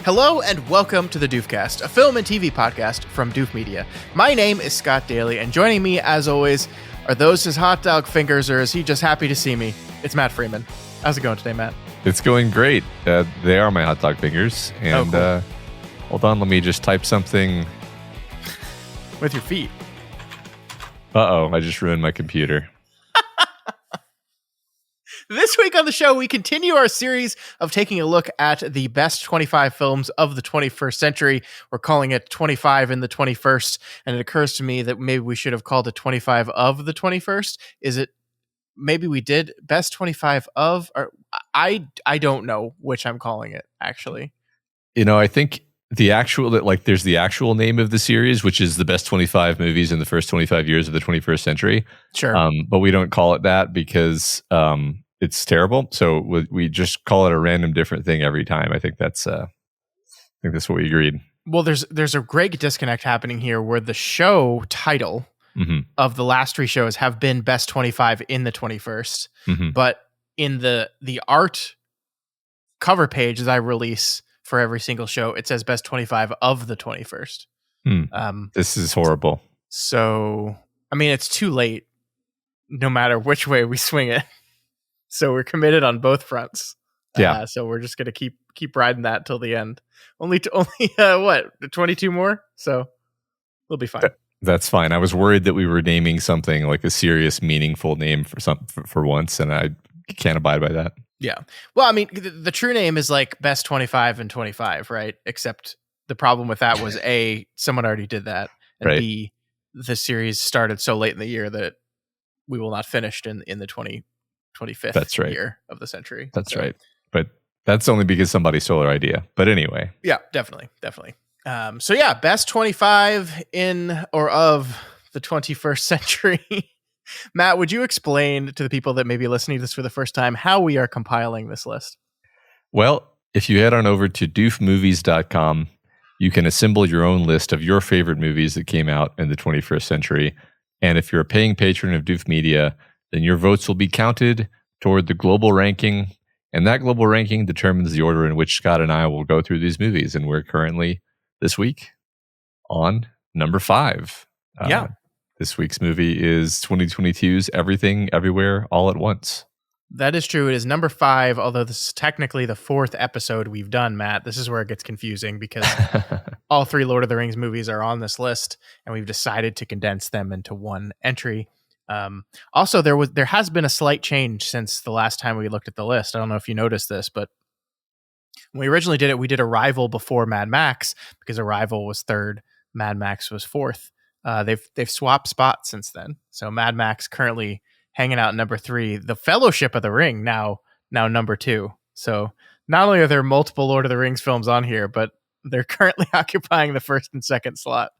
Hello and welcome to the Doofcast, a film and TV podcast from Doof Media. My name is Scott Daly, and joining me, as always, are those his hot dog fingers, or is he just happy to see me? It's Matt Freeman. How's it going today, Matt? It's going great. They are my hot dog fingers. And cool. Hold on, let me just type something. With your feet. Uh-oh, I just ruined my computer. This week on the show, we continue our series of taking a look at the best 25 films of the 21st century. We're calling it 25 in the 21st, and it occurs to me that maybe we should have called it 25 of the 21st. Is it maybe we did best 25 of? Or I don't know which I'm calling it, actually. You know, I think there's the actual name of the series, which is the best 25 movies in the first 25 years of the 21st century. Sure. But we don't call it that because it's terrible. So we just call it a random different thing every time. I think that's what we agreed. Well, there's a great disconnect happening here where the show title of the last three shows have been best 25 in the 21st. But in the art cover page that I release for every single show, it says best 25 of the 21st. This is horrible. So, I mean, it's too late no matter which way we swing it. So we're committed on both fronts. Yeah. So we're just going to keep riding that till the end. Only 22 more? So we'll be fine. That's fine. I was worried that we were naming something like a serious, meaningful name for once, and I can't abide by that. Yeah. Well, I mean, the true name is like best 25 and 25, right? Except the problem with that was A, someone already did that, and right. B, the series started so late in the year that we will not finish in the 25th that's right. year of the century. That's right. But that's only because somebody stole our idea. But anyway. Yeah, definitely. So yeah, best 25 in or of the 21st century. Matt, would you explain to the people that may be listening to this for the first time how we are compiling this list? Well, if you head on over to doofmovies.com, you can assemble your own list of your favorite movies that came out in the 21st century. And if you're a paying patron of Doof Media, then your votes will be counted toward the global ranking. And that global ranking determines the order in which Scott and I will go through these movies. And we're currently, this week, on number 5. Yeah. This week's movie is 2022's Everything, Everywhere, All at Once. That is true. It is number 5, although this is technically the 4th episode we've done, Matt. This is where it gets confusing because all 3 Lord of the Rings movies are on this list, and we've decided to condense them into one entry. Also, there has been a slight change since the last time we looked at the list. I don't know if you noticed this, but when we originally did it, we did Arrival before Mad Max because Arrival was 3rd, Mad Max was 4th. They've swapped spots since then. So Mad Max currently hanging out number 3. The Fellowship of the Ring now number 2. So not only are there multiple Lord of the Rings films on here, but they're currently occupying the 1st and 2nd slot.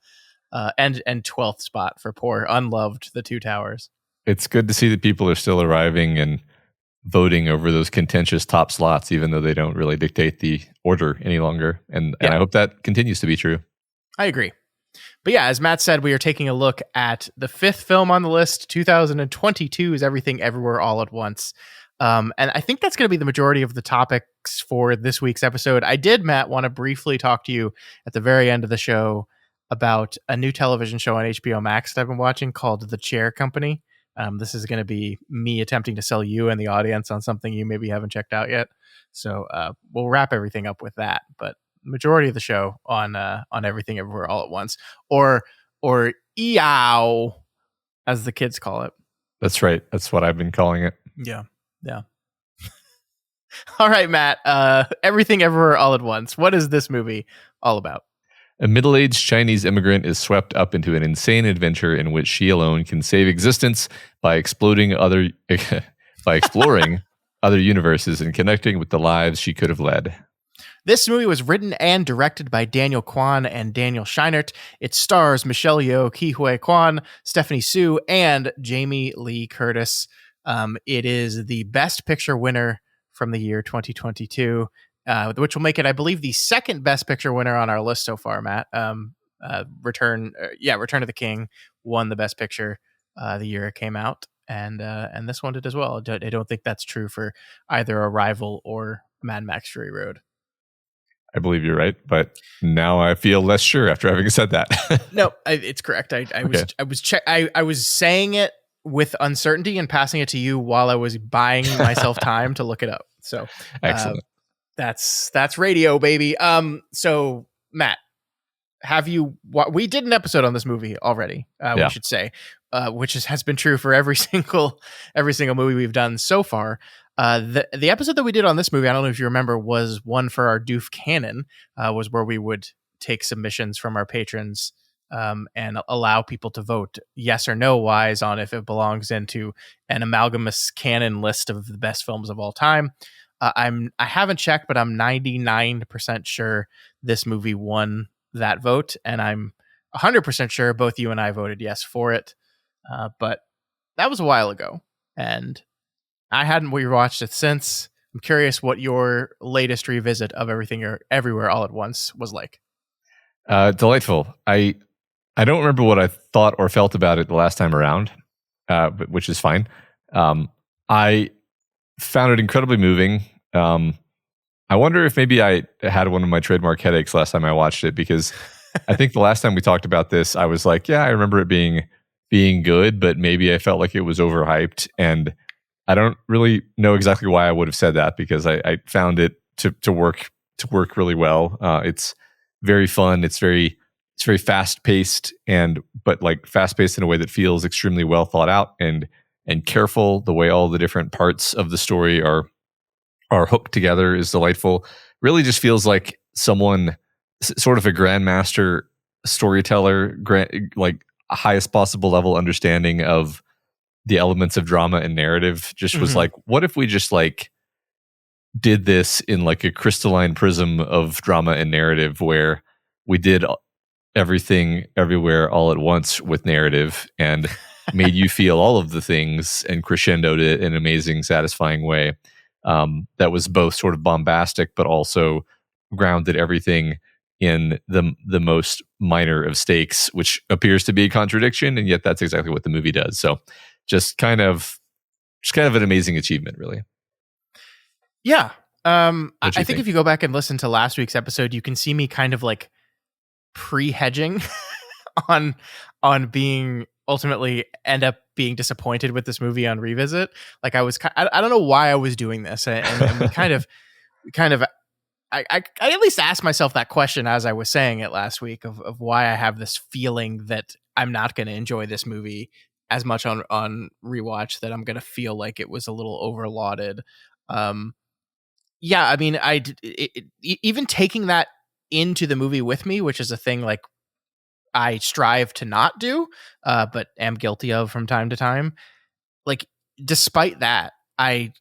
And 12th spot for poor unloved The Two Towers. It's good to see that people are still arriving and voting over those contentious top slots, even though they don't really dictate the order any longer. And I hope that continues to be true. I agree. But yeah, as Matt said, we are taking a look at the 5th film on the list, 2022's Everything Everywhere All at Once. And I think that's going to be the majority of the topics for this week's episode. I did, Matt, want to briefly talk to you at the very end of the show about a new television show on HBO Max that I've been watching called The Chair Company. This is going to be me attempting to sell you and the audience on something you maybe haven't checked out yet. So we'll wrap everything up with that. But majority of the show on Everything Everywhere All at Once, or EOW, as the kids call it. That's right. That's what I've been calling it. Yeah. All right, Matt. Everything Everywhere All at Once. What is this movie all about? A middle-aged Chinese immigrant is swept up into an insane adventure in which she alone can save existence by exploring other universes and connecting with the lives she could have led. This movie was written and directed by Daniel Kwan and Daniel Scheinert. It stars Michelle Yeoh, Ke-Huy Quan, Stephanie Soo, and Jamie Lee Curtis. It is the Best Picture winner from the year 2022. Which will make it, I believe, the 2nd Best Picture winner on our list so far, Matt. Return of the King won the Best Picture the year it came out, and this one did as well. I don't think that's true for either Arrival or Mad Max Fury Road. I believe you're right, but now I feel less sure after having said that. No, it's correct. I was saying it with uncertainty and passing it to you while I was buying myself time to look it up. So Excellent. that's radio, baby. So Matt, we did an episode on this movie already, we should say, which has been true for every single movie we've done so far. The episode that we did on this movie, I don't know if you remember, was one for our Doof canon, was where we would take submissions from our patrons, and allow people to vote yes or no wise on if it belongs into an amalgamous canon list of the best films of all time. I haven't checked, but I'm 99% sure this movie won that vote, and I'm 100% sure both you and I voted yes for it. But that was a while ago, and I hadn't rewatched it since. I'm curious what your latest revisit of Everything Everywhere All at Once was like. Delightful. I don't remember what I thought or felt about it the last time around, which is fine. I found it incredibly moving. I wonder if maybe I had one of my trademark headaches last time I watched it, because I think the last time we talked about this, I was like, yeah, I remember it being good, but maybe I felt like it was overhyped. And I don't really know exactly why I would have said that, because I found it to work really well. It's very fun. It's very fast paced, but like fast paced in a way that feels extremely well thought out and careful. The way all the different parts of the story are hooked together is delightful. Really just feels like someone, sort of a grandmaster storyteller, like highest possible level understanding of the elements of drama and narrative, just was like, what if we just like did this in like a crystalline prism of drama and narrative, where we did everything everywhere all at once with narrative and made you feel all of the things and crescendoed it in an amazing, satisfying way. That was both sort of bombastic, but also grounded everything in the most minor of stakes, which appears to be a contradiction, and yet that's exactly what the movie does. So, just kind of an amazing achievement, really. Yeah. I think if you go back and listen to last week's episode, you can see me kind of like pre-hedging on being ultimately end up being disappointed with this movie on revisit. Like I don't know why I was doing this, and we kind of I at least asked myself that question as I was saying it last week of why I have this feeling that I'm not going to enjoy this movie as much on rewatch, that I'm going to feel like it was a little overlauded. Yeah, I mean, even taking that into the movie with me, which is a thing like I strive to not do, but am guilty of from time to time. Like, despite that, I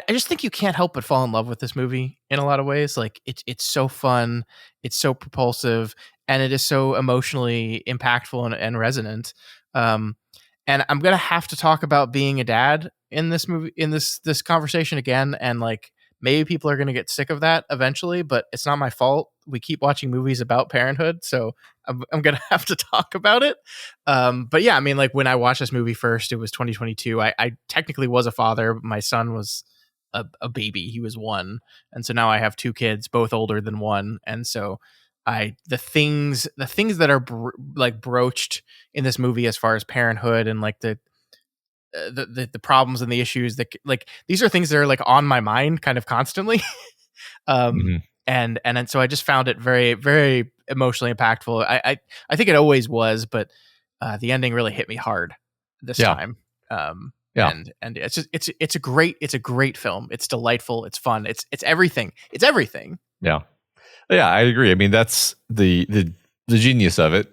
just think you can't help but fall in love with this movie in a lot of ways. Like, it's so fun, it's so propulsive, and it is so emotionally impactful and resonant. And I'm gonna have to talk about being a dad in this movie, in this conversation again, and like maybe people are gonna get sick of that eventually, but it's not my fault. We keep watching movies about parenthood, so I'm gonna have to talk about it. But yeah, I mean, like when I watched this movie first, it was 2022. I technically was a father. My son was a baby. He was one, and so now I have two kids, both older than one, and so the things that are like broached in this movie as far as parenthood and like the problems and the issues that like these are things that are like on my mind kind of constantly. And so I just found it very, very emotionally impactful. I think it always was, but the ending really hit me hard this time. And it's just it's a great film. It's delightful. It's fun. It's everything. It's everything. Yeah, I agree. I mean, that's the genius of it,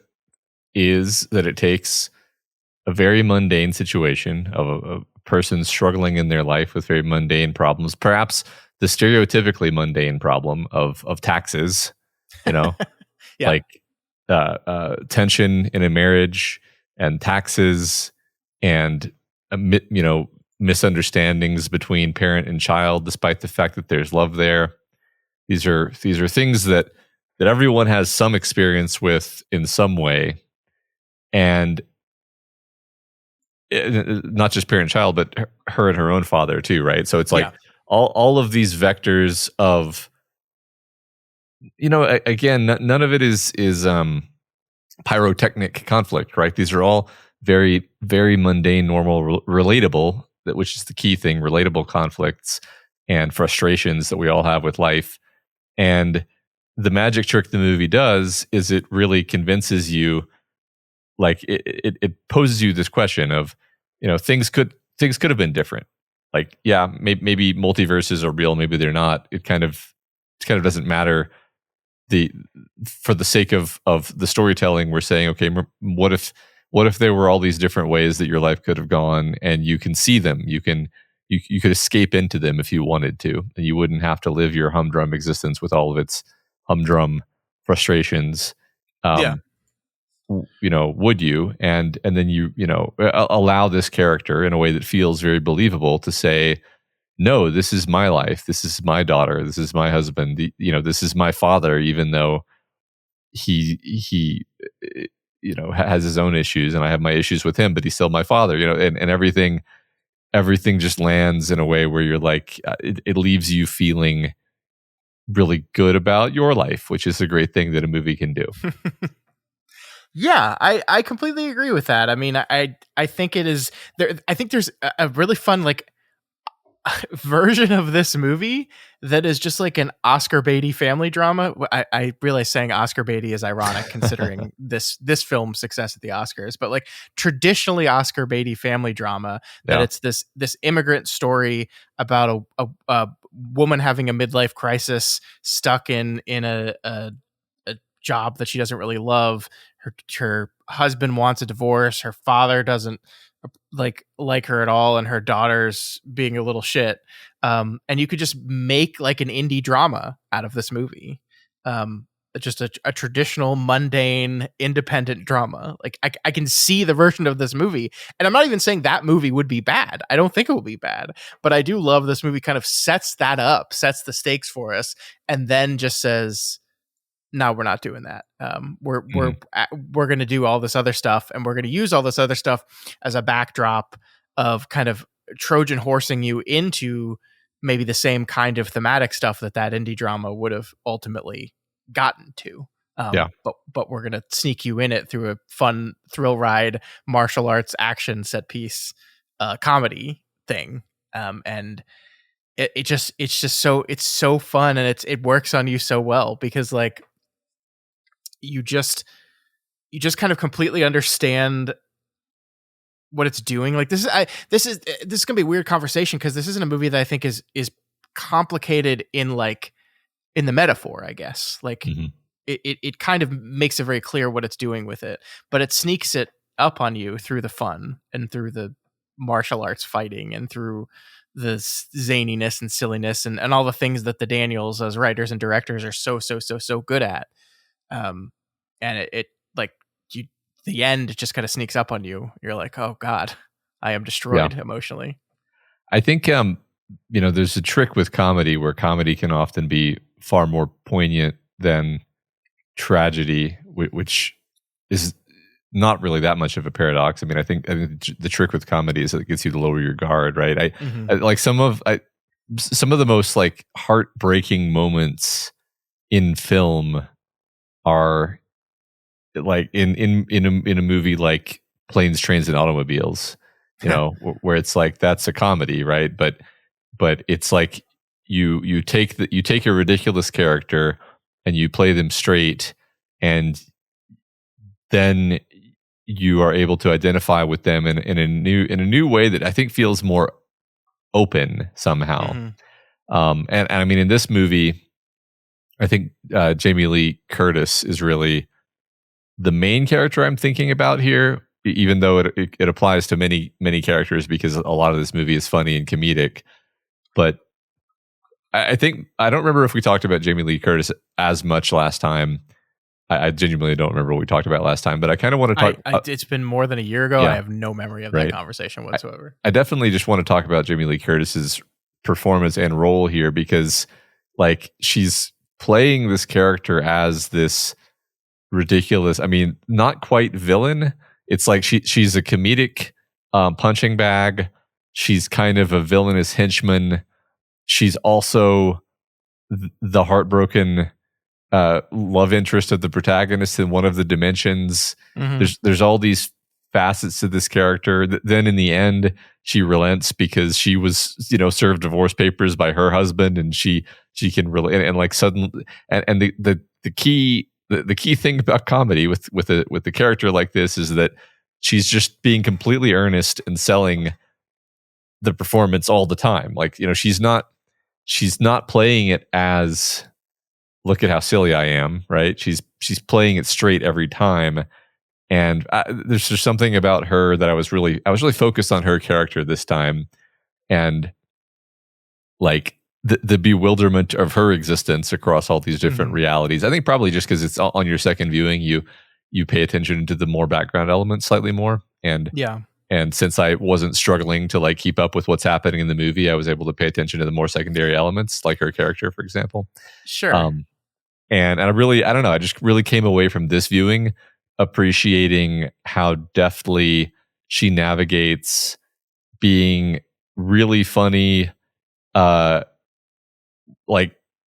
is that it takes a very mundane situation of a person struggling in their life with very mundane problems, perhaps the stereotypically mundane problem of taxes, like tension in a marriage and taxes and misunderstandings between parent and child, despite the fact that there's love there. These are things that everyone has some experience with in some way, and not just parent child, but her and her own father too, right? So it's like all of these vectors of again, none of it is pyrotechnic conflict, right? These are all very, very mundane, normal, relatable, which is the key thing, relatable conflicts and frustrations that we all have with life. And the magic trick the movie does is it really convinces you, like it poses you this question of, things could have been different. Like, yeah, maybe multiverses are real, maybe they're not. It kind of doesn't matter. For the sake of the storytelling, we're saying, okay, what if there were all these different ways that your life could have gone, and you can see them, you could escape into them if you wanted to, and you wouldn't have to live your humdrum existence with all of its humdrum frustrations. Yeah. Would you? And then allow this character in a way that feels very believable to say, no, this is my life, this is my daughter, this is my husband, this is my father, even though he has his own issues and I have my issues with him, but he's still my father, and everything just lands in a way where you're like, it leaves you feeling really good about your life, which is a great thing that a movie can do. Yeah, I completely agree with that. I mean, I think it is there. I think there's a really fun version of this movie that is just like an Oscar Beatty family drama. I realize saying Oscar Beatty is ironic considering this film's success at the Oscars, but like traditionally Oscar Beatty family drama, that it's this immigrant story about a woman having a midlife crisis, stuck in a job that she doesn't really love. Her husband wants a divorce. Her father doesn't like her at all, and her daughter's being a little shit. And you could just make like an indie drama out of this movie. Just a traditional, mundane, independent drama. Like I can see the version of this movie, and I'm not even saying that movie would be bad. I don't think it will be bad, but I do love this movie. Kind of sets that up, sets the stakes for us, and then just says, no, we're not doing that. We're going to do all this other stuff, and we're going to use all this other stuff as a backdrop of kind of Trojan horsing you into maybe the same kind of thematic stuff that indie drama would have ultimately gotten to. But we're going to sneak you in it through a fun thrill ride, martial arts action set piece, comedy thing. And it's so fun, and it works on you so well because like, you just kind of completely understand what it's doing. Like this is gonna be a weird conversation because this isn't a movie that I think is complicated in the metaphor, I guess. Like it kind of makes it very clear what it's doing with it, but it sneaks it up on you through the fun and through the martial arts fighting and through the zaniness and silliness and all the things that the Daniels as writers and directors are so good at. And it like the end just kind of sneaks up on you. You're like, oh God, I am destroyed emotionally. I think, there's a trick with comedy where comedy can often be far more poignant than tragedy, which is not really that much of a paradox. I mean, I think the trick with comedy is that it gets you to lower your guard, right? I like some of the most like heartbreaking moments in film are like in a movie like Planes, Trains, and Automobiles, where it's like that's a comedy, right? But it's like you take a ridiculous character and you play them straight, and then you are able to identify with them in a new way that I think feels more open somehow. And I mean, in this movie, I think Jamie Lee Curtis is really the main character I'm thinking about here, even though it applies to many characters because a lot of this movie is funny and comedic. But I think I don't remember if we talked about Jamie Lee Curtis as much last time. I genuinely don't remember what we talked about last time, but I kind of want to talk. It's been more than a year ago. Yeah, I have no memory of that conversation whatsoever. I definitely just want to talk about Jamie Lee Curtis's performance and role here because, like, she's playing this character as this ridiculous, I mean, not quite villain. It's like she's a comedic punching bag. She's kind of a villainous henchman. She's also the heartbroken love interest of the protagonist in one of the dimensions. There's all these facets to this character. Then in the end, she relents because she was, served divorce papers by her husband, and she can really, and like suddenly, and the key thing about comedy with a character like this is that she's just being completely earnest and selling the performance all the time. Like, she's not playing it as, look at how silly I am, right? She's playing it straight every time. And there's just something about her that I was really focused on her character this time, and like the bewilderment of her existence across all these different realities. I think probably just because it's on your second viewing, you pay attention to the more background elements slightly more. And since I wasn't struggling to like keep up with what's happening in the movie, I was able to pay attention to the more secondary elements, like her character, for example. Sure. And I don't know, I just really came away from this viewing appreciating how deftly she navigates being really funny, like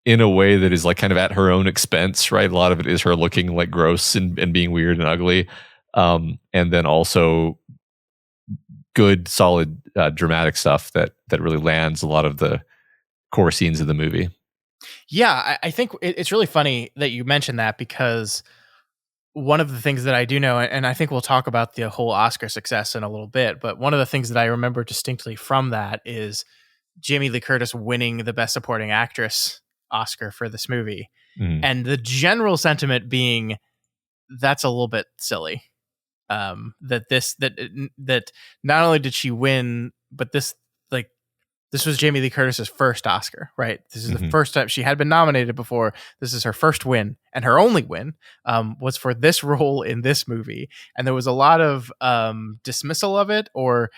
in a way that is like kind of at her own expense, right? A lot of it is her looking like gross and being weird and ugly. And then also good, solid, dramatic stuff that really lands a lot of the core scenes of the movie. Yeah, I think it's really funny that you mentioned that, because one of the things that I do know, and I think we'll talk about the whole Oscar success in a little bit, but one of the things that I remember distinctly from that is Jamie Lee Curtis winning the Best Supporting Actress Oscar for this movie. And the general sentiment being, that's a little bit silly. That not only did she win, but this was Jamie Lee Curtis's first Oscar, right? This is the first time she had been nominated before. This is her first win, and her only win was for this role in this movie. And there was a lot of dismissal of it, or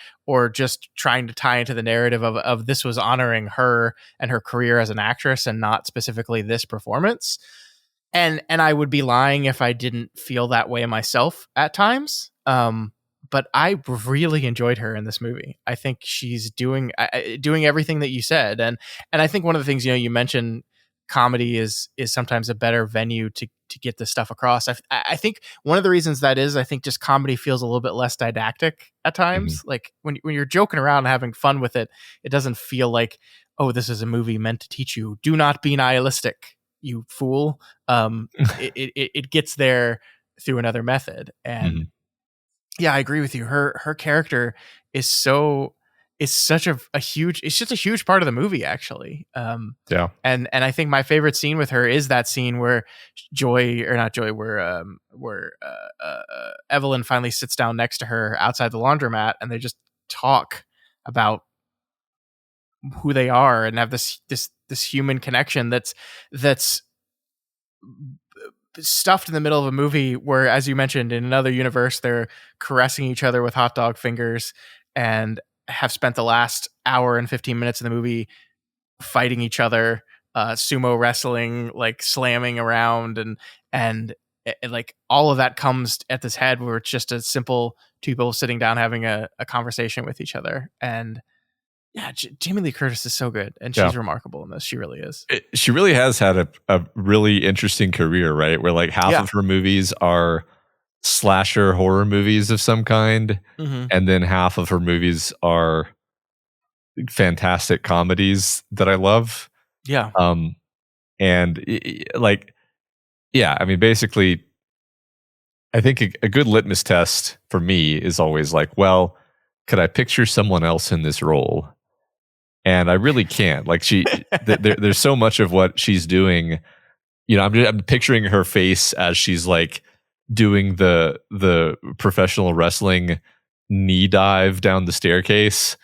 just trying to tie into the narrative of this was honoring her and her career as an actress, and not specifically this performance. And I would be lying if I didn't feel that way myself at times. But I really enjoyed her in this movie. I think she's doing everything that you said, and I think one of the things you mentioned, comedy is sometimes a better venue to get this stuff across. I think one of the reasons that is, I think just comedy feels a little bit less didactic at times. Like when you're joking around and having fun with it, it doesn't feel like, oh, this is a movie meant to teach you, do not be nihilistic, you fool. It gets there through another method, and. Yeah, I agree with you. Her character is such a huge, it's just a huge part of the movie, actually. Yeah. And I think my favorite scene with her is that scene where Evelyn finally sits down next to her outside the laundromat, and they just talk about who they are and have this human connection that's stuffed in the middle of a movie where, as you mentioned, in another universe, they're caressing each other with hot dog fingers and have spent the last hour and 15 minutes of the movie fighting each other, sumo wrestling, like slamming around, and like all of that comes at this head where it's just a simple two people sitting down having a conversation with each other. And yeah, Jamie Lee Curtis is so good, and she's remarkable in this. She really is. She really has had a really interesting career, right? Where like half of her movies are slasher horror movies of some kind, and then half of her movies are fantastic comedies that I love. Yeah. And like, yeah, I mean, basically, I think a good litmus test for me is always like, well, could I picture someone else in this role? And I really can't. Like there's so much of what she's doing. I'm picturing her face as she's like doing the professional wrestling knee dive down the staircase,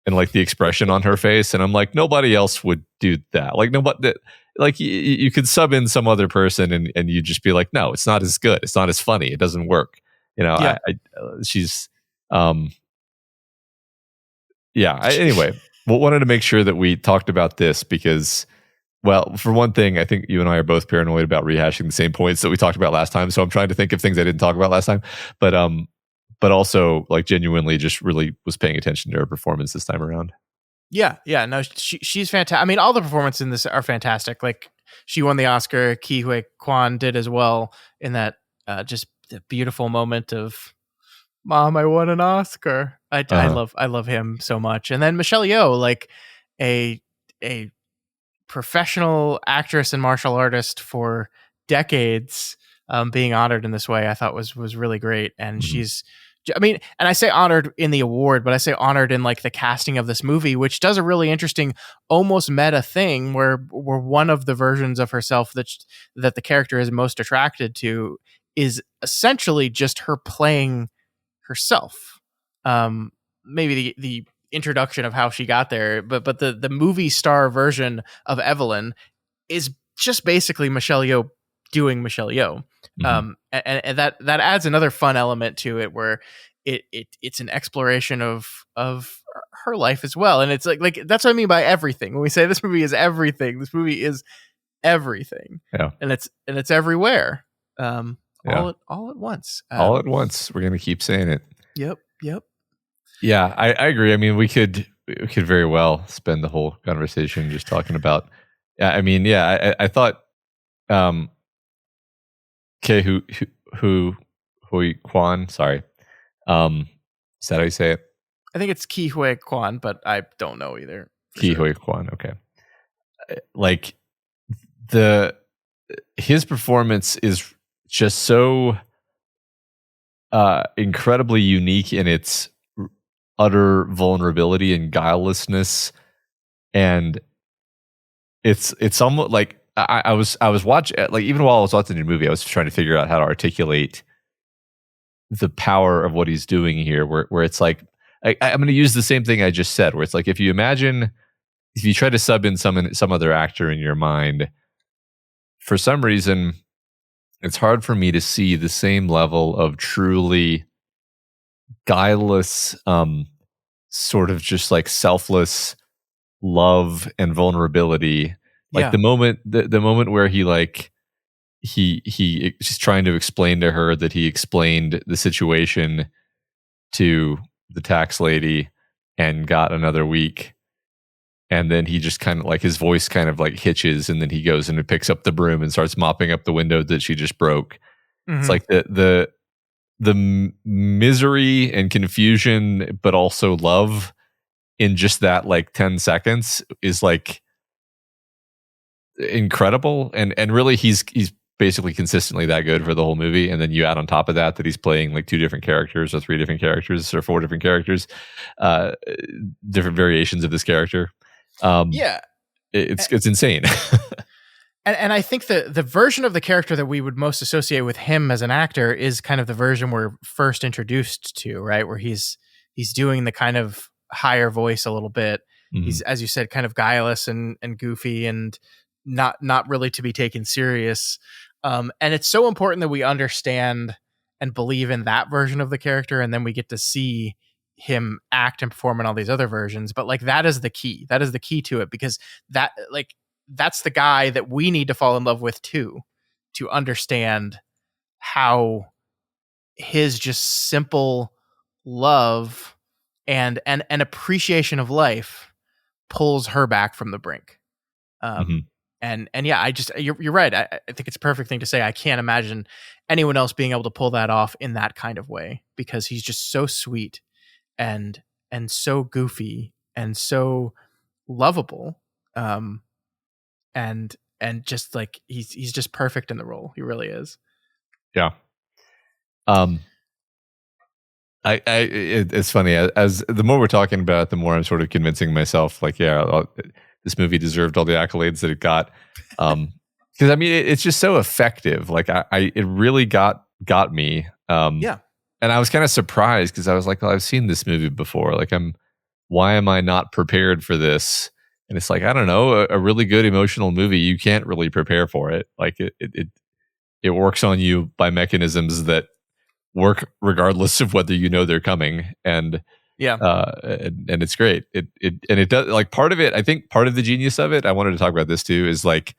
and like the expression on her face. And I'm like, nobody else would do that. Like nobody. Like you could sub in some other person, and you'd just be like, no, it's not as good. It's not as funny. It doesn't work. She's. Anyway. Well, wanted to make sure that we talked about this because, well, for one thing, I think you and I are both paranoid about rehashing the same points that we talked about last time. So I'm trying to think of things I didn't talk about last time, but also like genuinely just really was paying attention to her performance this time around. Yeah. No, she's fantastic. I mean, all the performances in this are fantastic. Like she won the Oscar. Ke Huy Quan did as well in that just the beautiful moment of "Mom, I won an Oscar." I love him so much. And then Michelle Yeoh, like a professional actress and martial artist for decades, being honored in this way, I thought was really great. And Mhm. I mean, and I say honored in the award, but I say honored in like the casting of this movie, which does a really interesting, almost meta thing where one of the versions of herself that the character is most attracted to is essentially just her playing herself. Maybe the introduction of how she got there, but the movie star version of Evelyn is just basically Michelle Yeoh doing Michelle Yeoh. Mhm. And that adds another fun element to it where it's an exploration of her life as well. And it's like that's what I mean by everything. When we say this movie is everything, this movie is everything. Yeah. And it's everywhere. Yeah. All at once. All at once. We're going to keep saying it. Yep. Yeah, I agree. I mean, we could very well spend the whole conversation just talking about. I mean, yeah, I thought, Ke Huy Quan. Sorry, is that how you say it? I think it's Ke Huy Quan, but I don't know either. Ke Huy Quan. Okay, like his performance is just so incredibly unique in its utter vulnerability and guilelessness, and it's almost like I was watching, like, even while I was watching the movie, I was trying to figure out how to articulate the power of what he's doing here, where it's like I'm going to use the same thing I just said, where it's like if you try to sub in some other actor in your mind, for some reason it's hard for me to see the same level of truly guileless, sort of just like selfless love and vulnerability. Like the moment where he just trying to explain to her that he explained the situation to the tax lady and got another week, and then he just kind of like his voice kind of like hitches, and then he goes and picks up the broom and starts mopping up the window that she just broke. Mm-hmm. It's like the misery and confusion, but also love in just that like 10 seconds is like incredible. And really he's basically consistently that good for the whole movie. And then you add on top of that he's playing like 2 different characters or 3 different characters or 4 different characters, different variations of this character. It's insane. And I think the version of the character that we would most associate with him as an actor is kind of the version we're first introduced to, right? Where he's doing the kind of higher voice a little bit. Mm-hmm. He's, as you said, kind of guileless and goofy and not really to be taken serious. And it's so important that we understand and believe in that version of the character, and then we get to see him act and perform in all these other versions. But like that is the key. That is the key to it, because that's the guy that we need to fall in love with too, to understand how his just simple love and appreciation of life pulls her back from the brink. And yeah, you're right. I think it's a perfect thing to say. I can't imagine anyone else being able to pull that off in that kind of way, because he's just so sweet and so goofy and so lovable. And just like he's just perfect in the role. He really is. Yeah. It's funny, as the more we're talking about it, the more I'm sort of convincing myself like, yeah, this movie deserved all the accolades that it got. Because I mean, it's just so effective. Like it really got me. And I was kind of surprised because I was like, well, I've seen this movie before. Like why am I not prepared for this? And it's like, I don't know, a really good emotional movie, you can't really prepare for it. Like it works on you by mechanisms that work regardless of whether you know they're coming. And and it's great. It does, like, part of it, I think part of the genius of it, I wanted to talk about this too, is like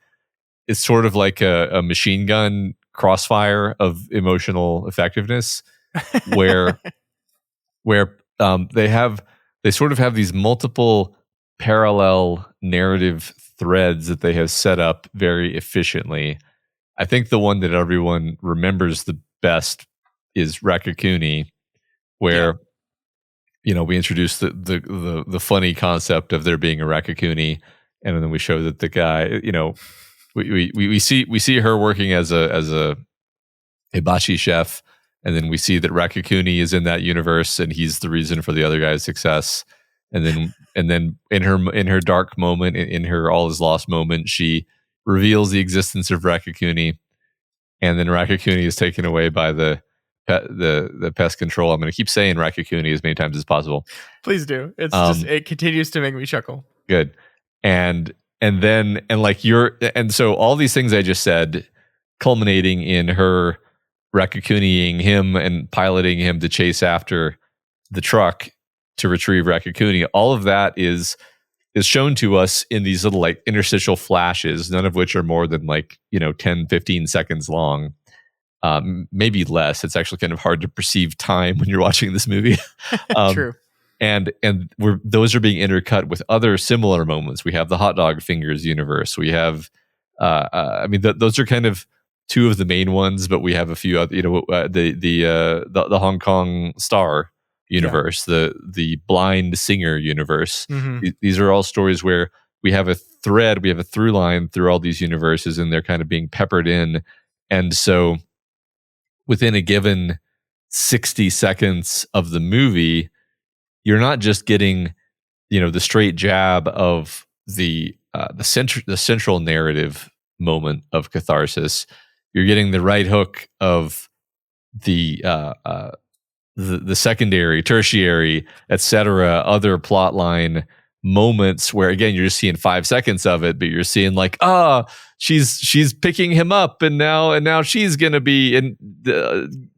it's sort of like a machine gun crossfire of emotional effectiveness where they sort of have these multiple parallel narrative threads that they have set up very efficiently. I think the one that everyone remembers the best is Rakakuni, where we introduce the funny concept of there being a Rakakuni, and then we show that the guy, we see her working as a hibachi chef, and then we see that Rakakuni is in that universe, and he's the reason for the other guy's success. And then in her dark moment, in her all is lost moment, she reveals the existence of Rakakuni, and then Rakakuni is taken away by the pest control. I'm going to keep saying Rakakuni as many times as possible. Please do. It's just it continues to make me chuckle. Good. And so all these things I just said, culminating in her Rakakuniing him and piloting him to chase after the truck to retrieve Rakakuni, all of that is shown to us in these little like interstitial flashes, none of which are more than 10, 15 seconds long. Maybe less. It's actually kind of hard to perceive time when you're watching this movie. True. And those are being intercut with other similar moments. We have the hot dog fingers universe. We have, those are kind of two of the main ones, but we have a few other, the Hong Kong Star universe, the blind singer universe. Mm-hmm. These are all stories where we have a thread, we have a through line through all these universes, and they're kind of being peppered in. And so within a given 60 seconds of the movie, you're not just getting, the straight jab of the central narrative moment of catharsis. You're getting the right hook of the secondary, tertiary, etc., other plot line moments where, again, you're just seeing 5 seconds of it, but you're seeing she's picking him up, and now she's gonna be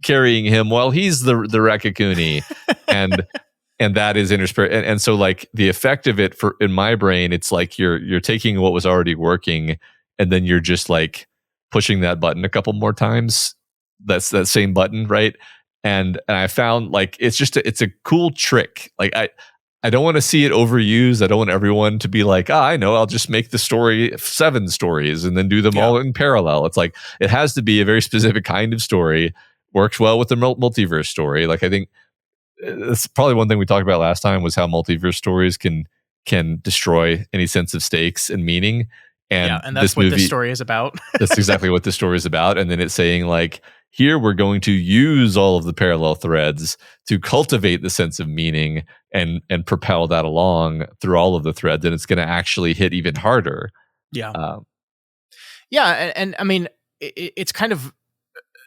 carrying him while he's the Rakakuni, and that is interspersed. And so the effect of it in my brain, it's like you're taking what was already working, and then you're just pushing that button a couple more times. That's that same button, right? And I found it's a cool trick. I don't want to see it overused. I don't want everyone to be I know, I'll just make the story 7 stories and then do them all in parallel. It's it has to be a very specific kind of story. Works well with the multiverse story. I think that's probably one thing we talked about last time was how multiverse stories can destroy any sense of stakes and meaning. And that's what this story is about. That's exactly what this story is about. And then it's saying here we're going to use all of the parallel threads to cultivate the sense of meaning and propel that along through all of the threads, and it's going to actually hit even harder. And I mean, it's kind of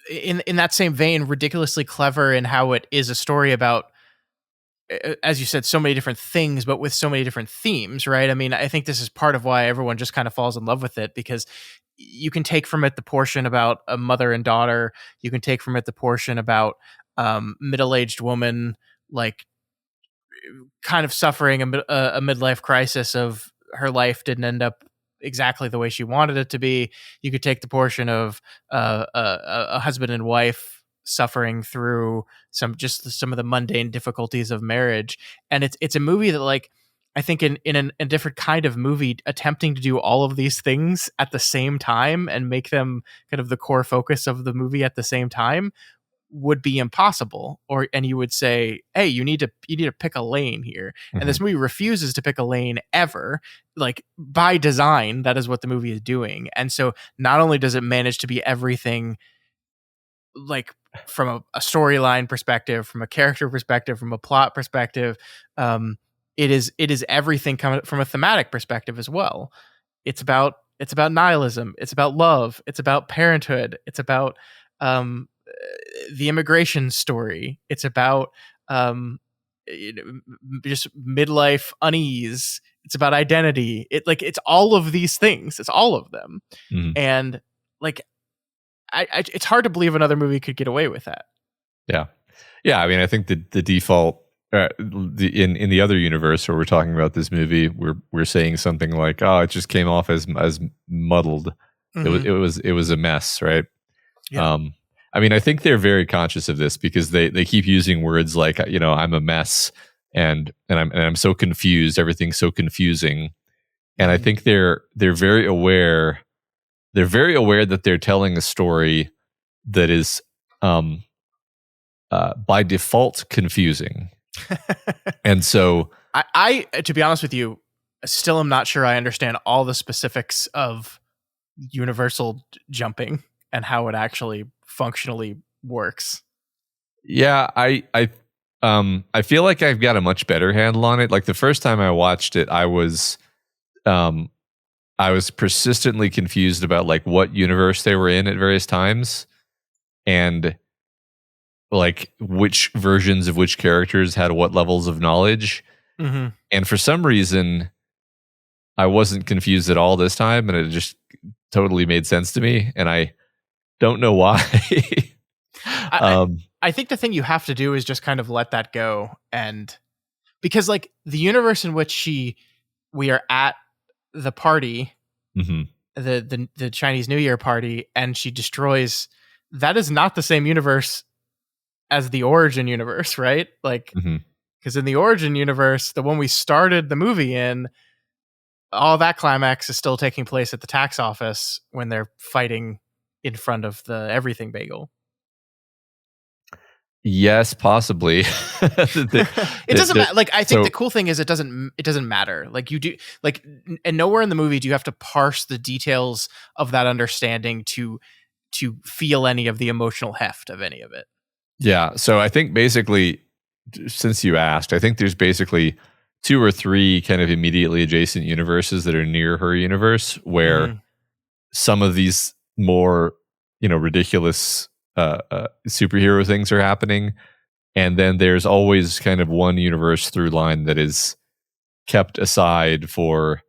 in that same vein, ridiculously clever in how it is a story about, as you said, so many different things, but with so many different themes, right? I mean, I think this is part of why everyone just kind of falls in love with it, because you can take from it the portion about a mother and daughter. You can take from it the portion about middle-aged woman, kind of suffering a midlife crisis of her life didn't end up exactly the way she wanted it to be. You could take the portion of a husband and wife suffering through some of the mundane difficulties of marriage, and it's a movie that I think in a different kind of movie, attempting to do all of these things at the same time and make them kind of the core focus of the movie at the same time would be impossible. And you would say, hey, you need to pick a lane here. Mm-hmm. And this movie refuses to pick a lane ever. By design, that is what the movie is doing. And so not only does it manage to be everything, from a storyline perspective, from a character perspective, from a plot perspective, it is everything coming from a thematic perspective as well. It's about nihilism. It's about love. It's about parenthood. It's about the immigration story. It's about just midlife unease. It's about identity. It's all of these things. It's all of them. Mm-hmm. And it's hard to believe another movie could get away with that. Yeah. I mean, I think the default in the other universe where we're talking about this movie, we're saying something like, "Oh, it just came off as muddled. Mm-hmm. It was a mess," right? Yeah. I mean, I think they're very conscious of this because they keep using words like, I'm a mess and I'm so confused. Everything's so confusing. And I think they're very aware. They're very aware that they're telling a story that is by default confusing. And so I to be honest with you, still am not sure I understand all the specifics of universal jumping and how it actually functionally works. Yeah, I feel like I've got a much better handle on it. Like the first time I watched it, I was persistently confused about like what universe they were in at various times, and like which versions of which characters had what levels of knowledge. Mm-hmm. And for some reason, I wasn't confused at all this time, and it just totally made sense to me. And I don't know why. I think the thing you have to do is just kind of let that go, and because like the universe in which we are at the party, mm-hmm. the Chinese New Year party, and she destroys, that is not the same universe as the origin universe, right? Like, because in the origin universe, the one we started the movie in, all that climax is still taking place at the tax office when they're fighting in front of the everything bagel. Yes, possibly. It doesn't matter. Like, I think the cool thing is it doesn't matter. Like you do, like, and nowhere in the movie do you have to parse the details of that understanding to feel any of the emotional heft of any of it. Yeah. So I think basically, since you asked, I think there's basically 2 or 3 kind of immediately adjacent universes that are near her universe where some of these more, ridiculous superhero things are happening, and then there's always kind of one universe through line that is kept aside for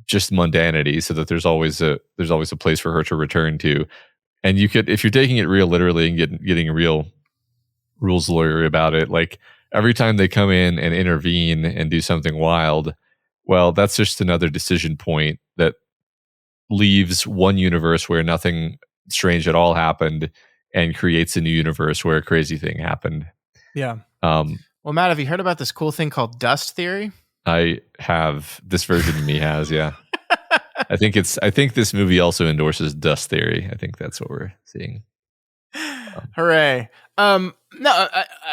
just mundanity, so that there's always a place for her to return to. And you could, if you're taking it real literally and getting a real rules lawyer about it, like every time they come in and intervene and do something wild, well, that's just another decision point that leaves one universe where nothing strange at all happened and creates a new universe where a crazy thing happened. Yeah. Well, Matt, have you heard about this cool thing called dust theory? I have. This version of me has, yeah. I think this movie also endorses dust theory. I think that's what we're seeing. Hooray. No,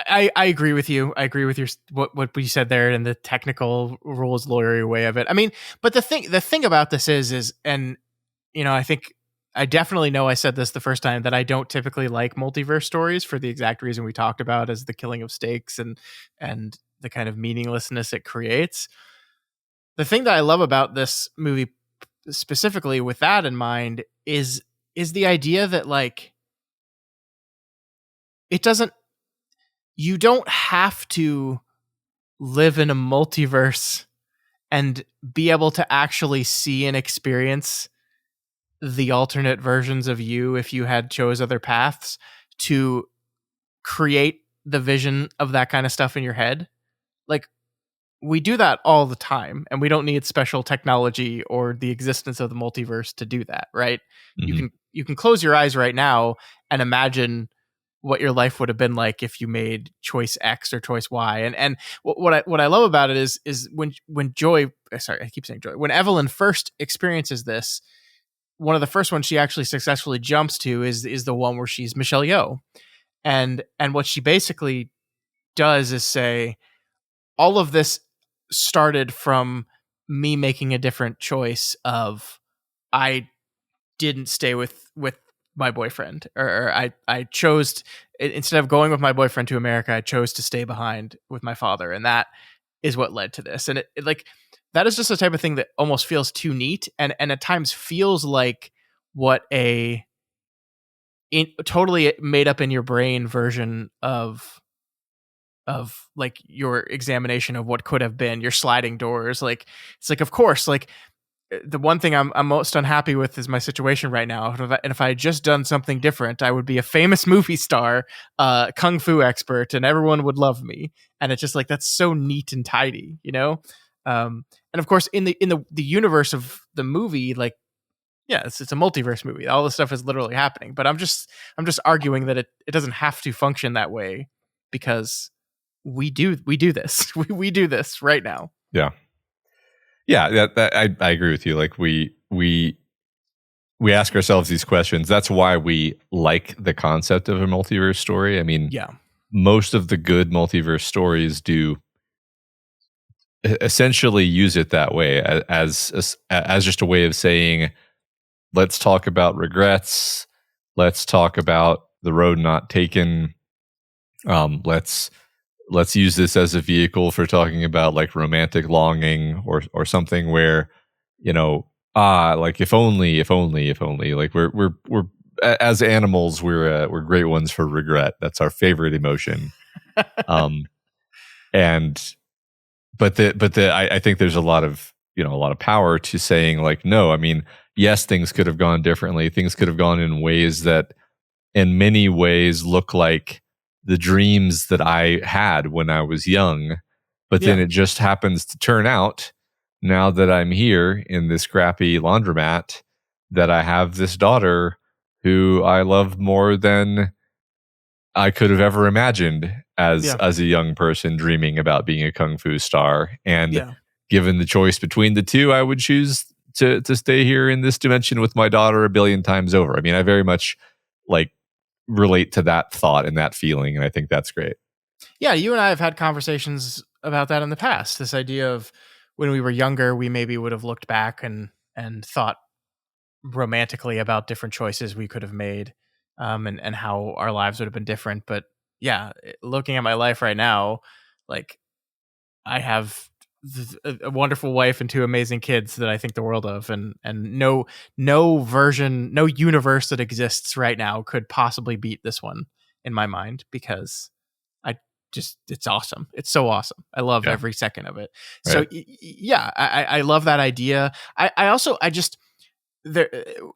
I agree with you. I agree with what we said there in the technical rules lawyery way of it. I mean, but the thing about this is, and I think I definitely know I said this the first time, that I don't typically like multiverse stories for the exact reason we talked about, as the killing of stakes and the kind of meaninglessness it creates. The thing that I love about this movie specifically with that in mind is the idea that, like, you don't have to live in a multiverse and be able to actually see and experience the alternate versions of you if you had chose other paths to create the vision of that kind of stuff in your head. Like, we do that all the time, and we don't need special technology or the existence of the multiverse to do that, right? Mm-hmm. You can close your eyes right now and imagine what your life would have been like if you made choice X or choice Y. And what I love about it is when Joy, sorry, I keep saying Joy, when Evelyn first experiences this, one of the first ones she actually successfully jumps to is the one where she's Michelle Yeoh. And what she basically does is say, all of this started from me making a different choice of, I didn't stay with my boyfriend, or I chose, instead of going with my boyfriend to America, I chose to stay behind with my father. And that is what led to this. And it like, that is just the type of thing that almost feels too neat, and at times feels like what a totally made up in your brain version of like your examination of what could have been, your sliding doors. Like, it's like, of course, like, the one thing I'm most unhappy with is my situation right now. And if I had just done something different, I would be a famous movie star, kung fu expert, and everyone would love me. And it's just like, that's so neat and tidy, and of course, in the universe of the movie, like, yeah, it's a multiverse movie. All this stuff is literally happening. But I'm just arguing that it doesn't have to function that way, because we do this. We do this right now. Yeah. Yeah, I agree with you. Like we ask ourselves these questions. That's why we like the concept of a multiverse story. I mean, Yeah. most of the good multiverse stories do essentially use it that way as just a way of saying, let's talk about regrets, let's talk about the road not taken. Let's use this as a vehicle for talking about like romantic longing or something where, like if only like we're as animals we're great ones for regret. That's our favorite emotion. um and I think there's a lot of power to saying like, no, I mean, yes, things could have gone differently, things could have gone in ways that in many ways look like the dreams that I had when I was young. But then Yeah. it just happens to turn out, now that I'm here in this crappy laundromat, that I have this daughter who I love more than I could have ever imagined as Yeah. a young person dreaming about being a kung fu star. And Yeah. given the choice between the two, I would choose to stay here in this dimension with my daughter a billion times over. I mean, I very much like relate to that thought and that feeling, and I think that's great. Yeah, you and I have had conversations about that in the past. This idea of when we were younger, we maybe would have looked back and thought romantically about different choices we could have made, and how our lives would have been different. But yeah, looking at my life right now, like I have a wonderful wife and two amazing kids that I think the world of, and no version, no universe that exists right now could possibly beat this one in my mind, because I just, it's awesome. It's so awesome. I love Yeah, every second of it. So right. yeah, I love that idea. I also, I just, there,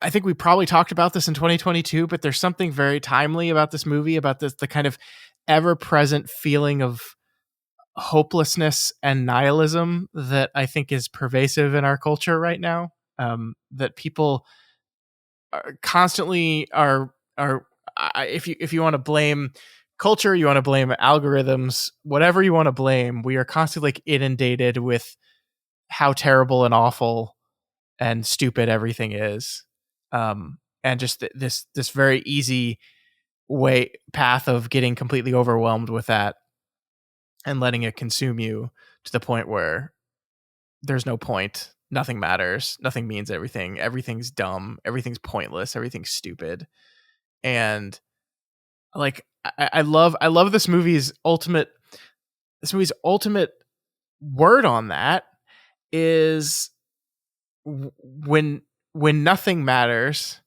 I think we probably talked about this in 2022, but there's something very timely about this movie, about the kind of ever present feeling of hopelessness and nihilism that I think is pervasive in our culture right now. That people are constantly are if you want to blame culture, you want to blame algorithms, whatever you want to blame, we are constantly like inundated with how terrible and awful and stupid everything is. And just this very easy way path of getting completely overwhelmed with that and letting it consume you to the point where there's no point, nothing matters, nothing means everything, everything's dumb, everything's pointless, everything's stupid. And like I love this movie's ultimate word on that is when nothing matters.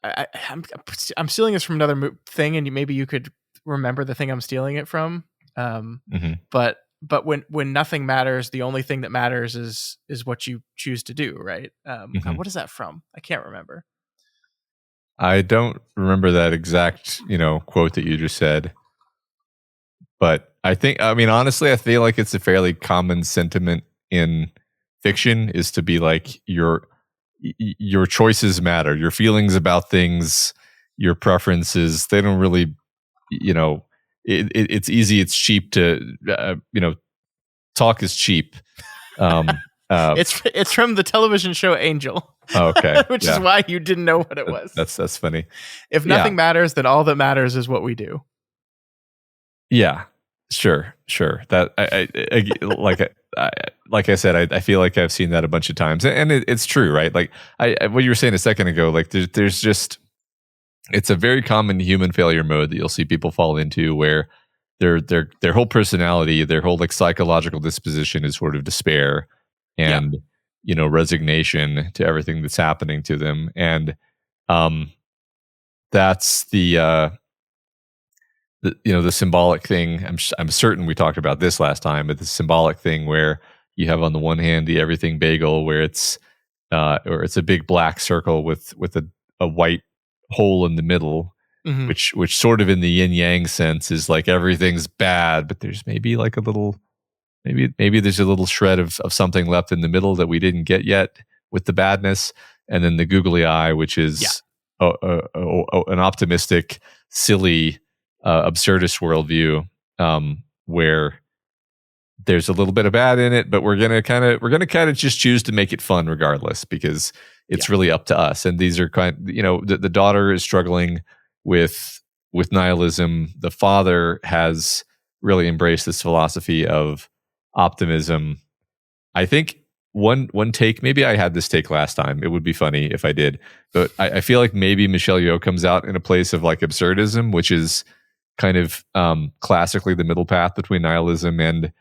I'm stealing this from another thing, and maybe you could remember the thing I'm stealing it from. Hmm. But when nothing matters, the only thing that matters is what you choose to do, right? God, Hmm. what is that from? I can't remember. I don't remember that exact quote that you just said, but I mean, honestly, I feel like it's a fairly common sentiment in fiction, is to be like, your choices matter, your feelings about things, your preferences, they don't really, it's easy, it's cheap to talk is cheap. um uh It's from the television show Angel, okay, which is yeah, why you didn't know what it was. that's funny. If Yeah, nothing matters, then all that matters is what we do. yeah, sure. That like I said, I feel like I've seen that a bunch of times, and it's true, right? Like what you were saying a second ago, like there's just, it's a very common human failure mode that you'll see people fall into, where their whole personality, their whole like psychological disposition is sort of despair Yeah. and resignation to everything that's happening to them. And um that's the symbolic thing. I'm certain we talked about this last time, but the symbolic thing where you have on the one hand the everything bagel, where it's or it's a big black circle with a white hole in the middle, Hmm. which sort of in the yin yang sense is like everything's bad, but there's maybe like a little, maybe there's a little shred of something left in the middle that we didn't get yet with the badness. And then the googly eye, which Yeah. is an optimistic, silly, absurdist worldview, where there's a little bit of bad in it, but we're gonna kind of just choose to make it fun regardless, because it's really up to us. And these are the daughter is struggling with nihilism. The father has really embraced this philosophy of optimism. I think one take, maybe I had this take last time. It would be funny if I did, but I feel like maybe Michelle Yeoh comes out in a place of like absurdism, which is kind of classically the middle path between nihilism and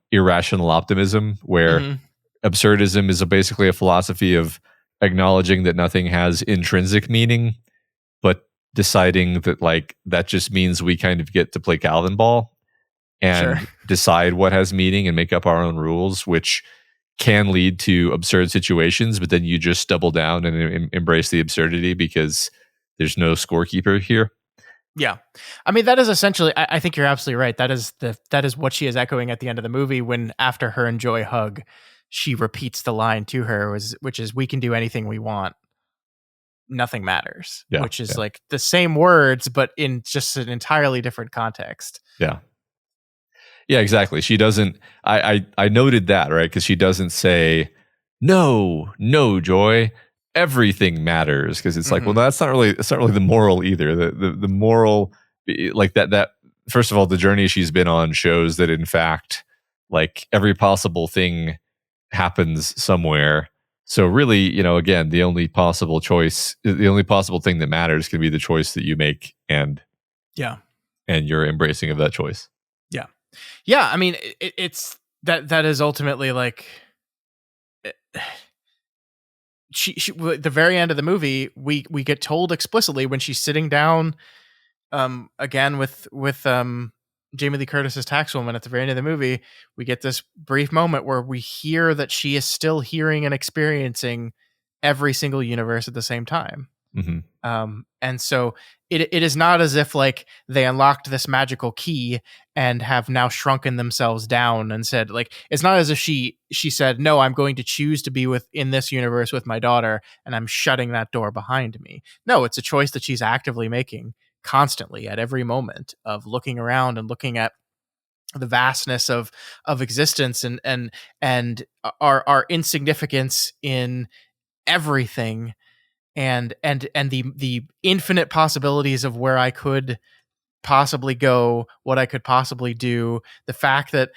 irrational optimism, where absurdism is basically a philosophy of acknowledging that nothing has intrinsic meaning, but deciding that like that just means we kind of get to play Calvin ball and decide what has meaning and make up our own rules, which can lead to absurd situations, but then you just double down and embrace the absurdity because there's no scorekeeper here. Yeah. I mean, that is essentially, I think you're absolutely right. That is what she is echoing at the end of the movie, when after her and Joy hug, she repeats the line to her, which is, we can do anything we want. Nothing matters, which is like the same words, but in just an entirely different context. Yeah. Yeah, exactly. She doesn't, I noted that, right? Because she doesn't say, no, Joy, everything matters. Because it's like, well, that's not really the moral either. The moral, like that, first of all, the journey she's been on shows that in fact, like every possible thing happens somewhere. So really, again, the only possible thing that matters can be the choice that you make and your embracing of that choice. Yeah, I mean, it's that is ultimately like she at the very end of the movie, we get told explicitly when she's sitting down again with Jamie Lee Curtis's taxwoman at the very end of the movie, we get this brief moment where we hear that she is still hearing and experiencing every single universe at the same time. And so it is not as if like they unlocked this magical key and have now shrunken themselves down and said, like, it's not as if she said, no, I'm going to choose to be in this universe with my daughter and I'm shutting that door behind me. No, it's a choice that she's actively making constantly at every moment of looking around and looking at the vastness of existence and our insignificance in everything. And the infinite possibilities of where I could possibly go, what I could possibly do, the fact that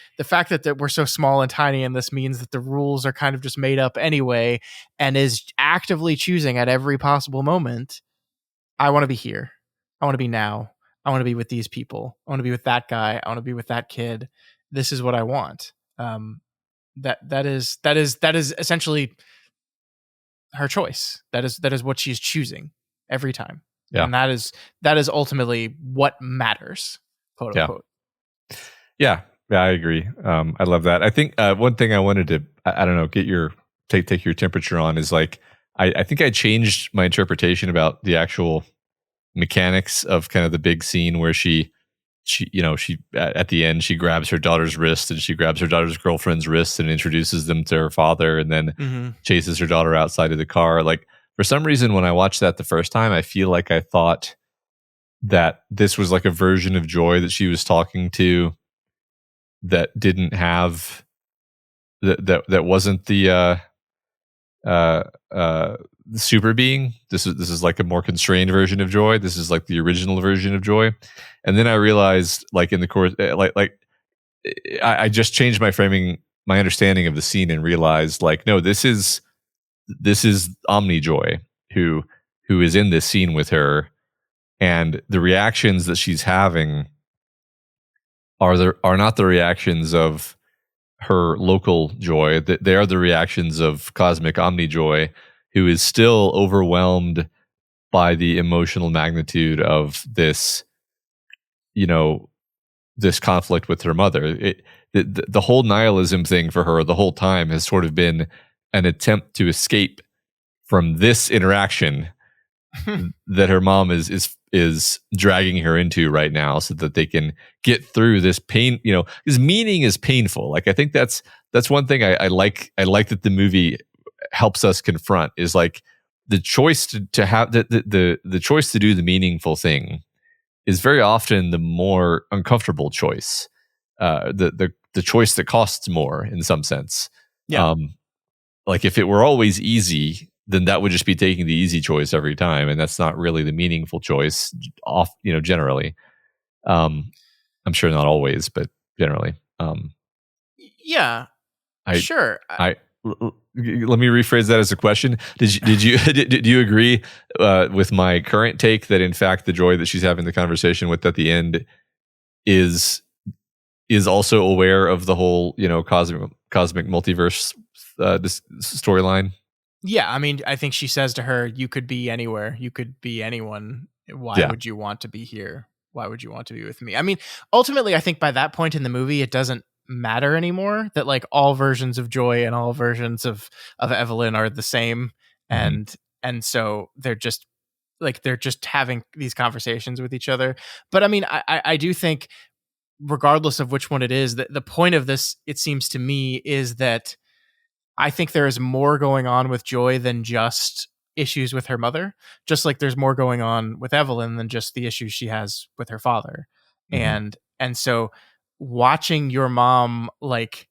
we're so small and tiny, and this means that the rules are kind of just made up anyway, and is actively choosing at every possible moment, I want to be here. I want to be now. I want to be with these people. I want to be with that guy. I want to be with that kid. This is what I want. That is essentially her choice. That is what she's choosing every time. Yeah. And that is ultimately what matters, quote unquote. Yeah, I agree. I love that. I think one thing I wanted to, I don't know, get your take your temperature on is like, I think I changed my interpretation about the actual mechanics of kind of the big scene where she at the end, she grabs her daughter's wrist and she grabs her daughter's girlfriend's wrist and introduces them to her father, and then chases her daughter outside of the car. Like, for some reason, when I watched that the first time, I feel like I thought that this was like a version of Joy that she was talking to that didn't have that wasn't the super being. This is like a more constrained version of Joy. This is like the original version of Joy. And then I realized, like, in the course, I just changed my understanding of the scene and realized, like, no, this is Omni Joy who is in this scene with her, and the reactions that she's having are not the reactions of her local Joy. They are the reactions of cosmic Omni Joy, who is still overwhelmed by the emotional magnitude of this, this conflict with her mother. The whole nihilism thing for her the whole time has sort of been an attempt to escape from this interaction that her mom is dragging her into right now, so that they can get through this pain. Because meaning is painful. Like, I think that's one thing I like that the movie helps us confront, is like the choice to have the choice to do the meaningful thing is very often the more uncomfortable choice, the choice that costs more in some sense. Yeah. Like if it were always easy, then that would just be taking the easy choice every time, and that's not really the meaningful choice. Generally, I'm sure not always, but generally. Yeah. I, Sure. Let me rephrase that as a question. Did you agree with my current take that in fact the joy that she's having the conversation with at the end is also aware of the whole cosmic multiverse storyline? Yeah, I mean, I think she says to her, "You could be anywhere. You could be anyone. Why Yeah. would you want to be here? Why would you want to be with me?" I mean, ultimately, I think by that point in the movie, it doesn't matter anymore that like all versions of Joy and all versions of Evelyn are the same, Mhm. and so they're just having these conversations with each other. But I mean, I do think, regardless of which one it is, that the point of this, it seems to me, is that I think there is more going on with Joy than just issues with her mother, just like there's more going on with Evelyn than just the issues she has with her father. Mhm. And so watching your mom like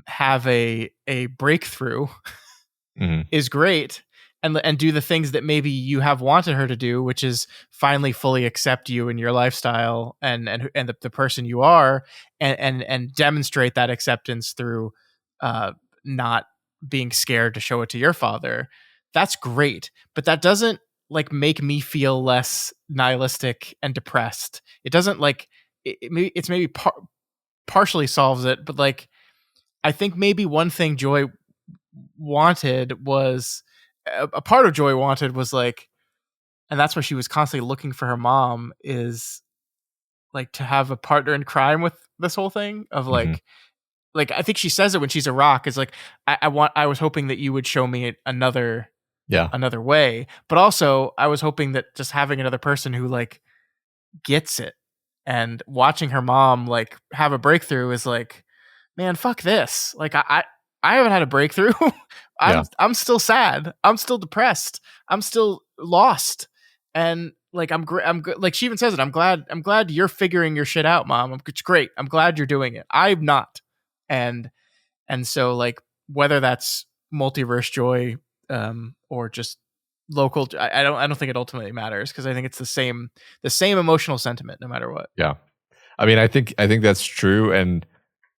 have a breakthrough Mhm. is great, and do the things that maybe you have wanted her to do, which is finally fully accept you and your lifestyle and the person you are, and demonstrate that acceptance through not being scared to show it to your father. That's great, but that doesn't like make me feel less nihilistic and depressed. It doesn't like it's maybe partially solves it, but like I think maybe one thing Joy wanted was a part of Joy wanted was like, and that's why she was constantly looking for her mom, is like to have a partner in crime with this whole thing of Mhm. like I think she says it when she's a rock, is like, I was hoping that you would show me Yeah. another way, but also I was hoping that just having another person who like gets it, and watching her mom like have a breakthrough is like, man, fuck this. Like I haven't had a breakthrough. Yeah. I'm still sad. I'm still depressed. I'm still lost. And like I'm like she even says it. I'm glad you're figuring your shit out, mom. It's great. I'm glad you're doing it. I'm not. And so like whether that's multiverse joy or just local, I don't think it ultimately matters, because I think it's the same emotional sentiment no matter what. Yeah. I mean, I think that's true, and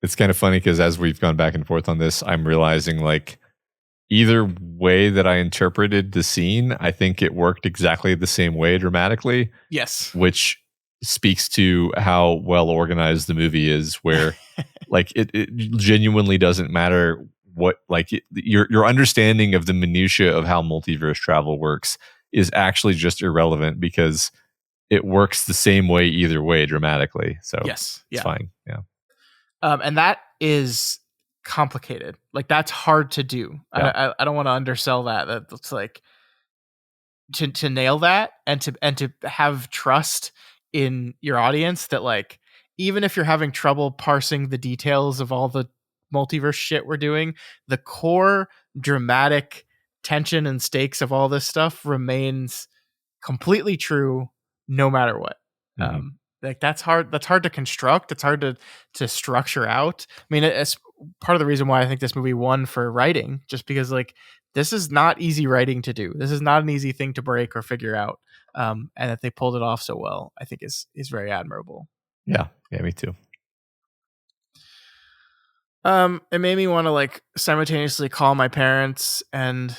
it's kind of funny because as we've gone back and forth on this, I'm realizing like either way that I interpreted the scene, I think it worked exactly the same way dramatically, Yes. which speaks to how well organized the movie is. Where like it genuinely doesn't matter what like your understanding of the minutia of how multiverse travel works is actually just irrelevant because it works the same way either way dramatically. So Yes. it's Yeah. fine. Yeah. And that is complicated. Like that's hard to do. Yeah. I don't want to undersell that. That's like to nail that, and to have trust in your audience that like even if you're having trouble parsing the details of all the multiverse shit we're doing, the core dramatic tension and stakes of all this stuff remains completely true no matter what. Hmm. Like that's hard. That's hard to construct. It's hard to structure out. I mean, it's part of the reason why I think this movie won for writing, just because like this is not easy writing to do. This is not an easy thing to break or figure out. And that they pulled it off so well, I think is very admirable. Yeah. Yeah. Me too. It made me want to like simultaneously call my parents and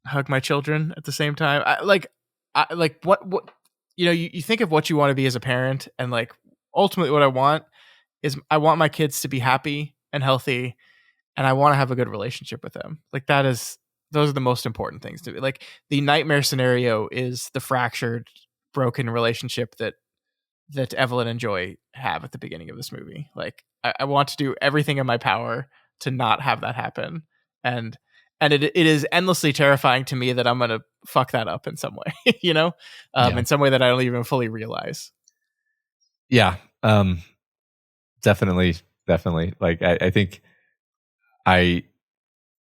hug my children at the same time. I like what you think of what you want to be as a parent, and like ultimately what I want is I want my kids to be happy and healthy, and I want to have a good relationship with them. Like those are the most important things to me. Like the nightmare scenario is the fractured, broken relationship that Evelyn and Joy have at the beginning of this movie. Like I want to do everything in my power to not have that happen. And it is endlessly terrifying to me that I'm gonna fuck that up in some way, Yeah. in some way that I don't even fully realize. Yeah. Definitely. Definitely. Like I think I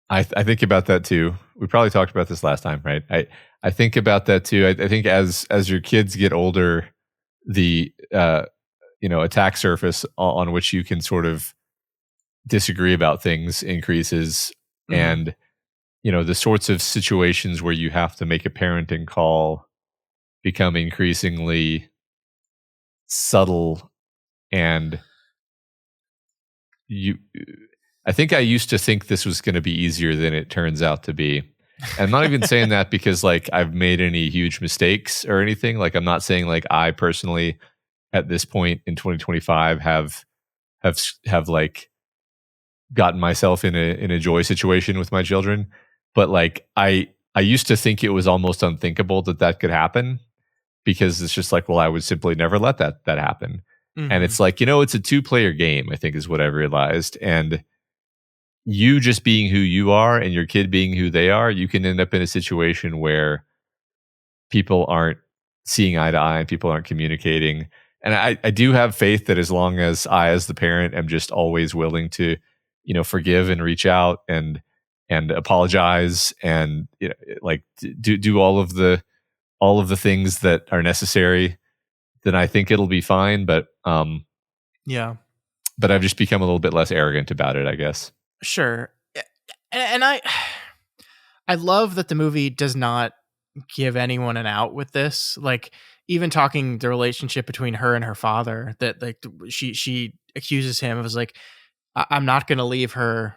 I think about that too. We probably talked about this last time, right? I think about that too. I think as your kids get older, the attack surface on which you can sort of disagree about things increases, and the sorts of situations where you have to make a parenting call become increasingly subtle. And I think I used to think this was going to be easier than it turns out to be. And I'm not even saying that because like I've made any huge mistakes or anything. Like I'm not saying like I personally at this point in 2025 have like gotten myself in a joy situation with my children, but like I used to think it was almost unthinkable that could happen, because it's just like, well, I would simply never let that happen. And it's like, it's a 2-player game, I think, is what I've realized. And you just being who you are and your kid being who they are, you can end up in a situation where people aren't seeing eye to eye and people aren't communicating. And I do have faith that as long as I, as the parent, am just always willing to, forgive and reach out and apologize and like do all of the things that are necessary, then I think it'll be fine. But yeah, but I've just become a little bit less arrogant about it, I guess. Sure. And I love that the movie does not give anyone an out with this. Like, even talking the relationship between her and her father, that like she accuses him of, like, I'm not going to leave her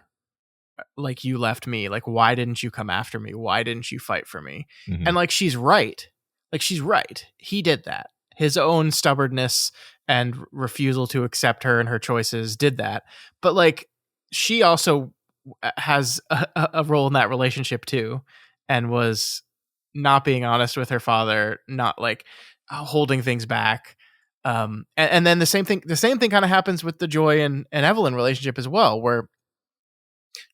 like you left me. Like, why didn't you come after me? Why didn't you fight for me? And like, she's right. Like, she's right. He did that. His own stubbornness and refusal to accept her and her choices did that. But like, she also has a role in that relationship too, and was not being honest with her father, not like holding things back. And then the same thing kind of happens with the Joy and Evelyn relationship as well, where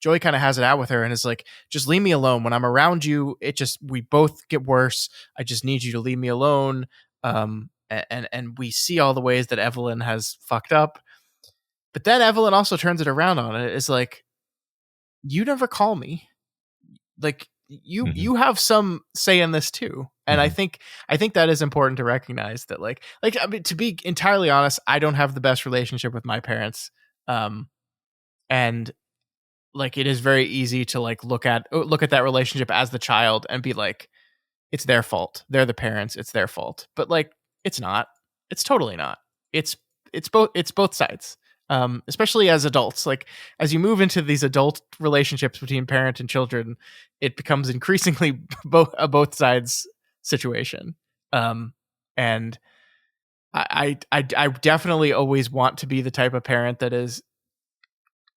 Joy kind of has it out with her and is like, just leave me alone. When I'm around you, we both get worse. I just need you to leave me alone. And we see all the ways that Evelyn has fucked up. But then Evelyn also turns it around on it. It's like, you never call me. Like, you have some say in this too. And I think that is important to recognize that like, I mean, to be entirely honest, I don't have the best relationship with my parents. And like, it is very easy to like look at that relationship as the child and be like, it's their fault. They're the parents. It's their fault. But like, it's not. It's totally not. It's both sides. Especially as adults, like as you move into these adult relationships between parent and children, it becomes increasingly both sides situation. And I definitely always want to be the type of parent that is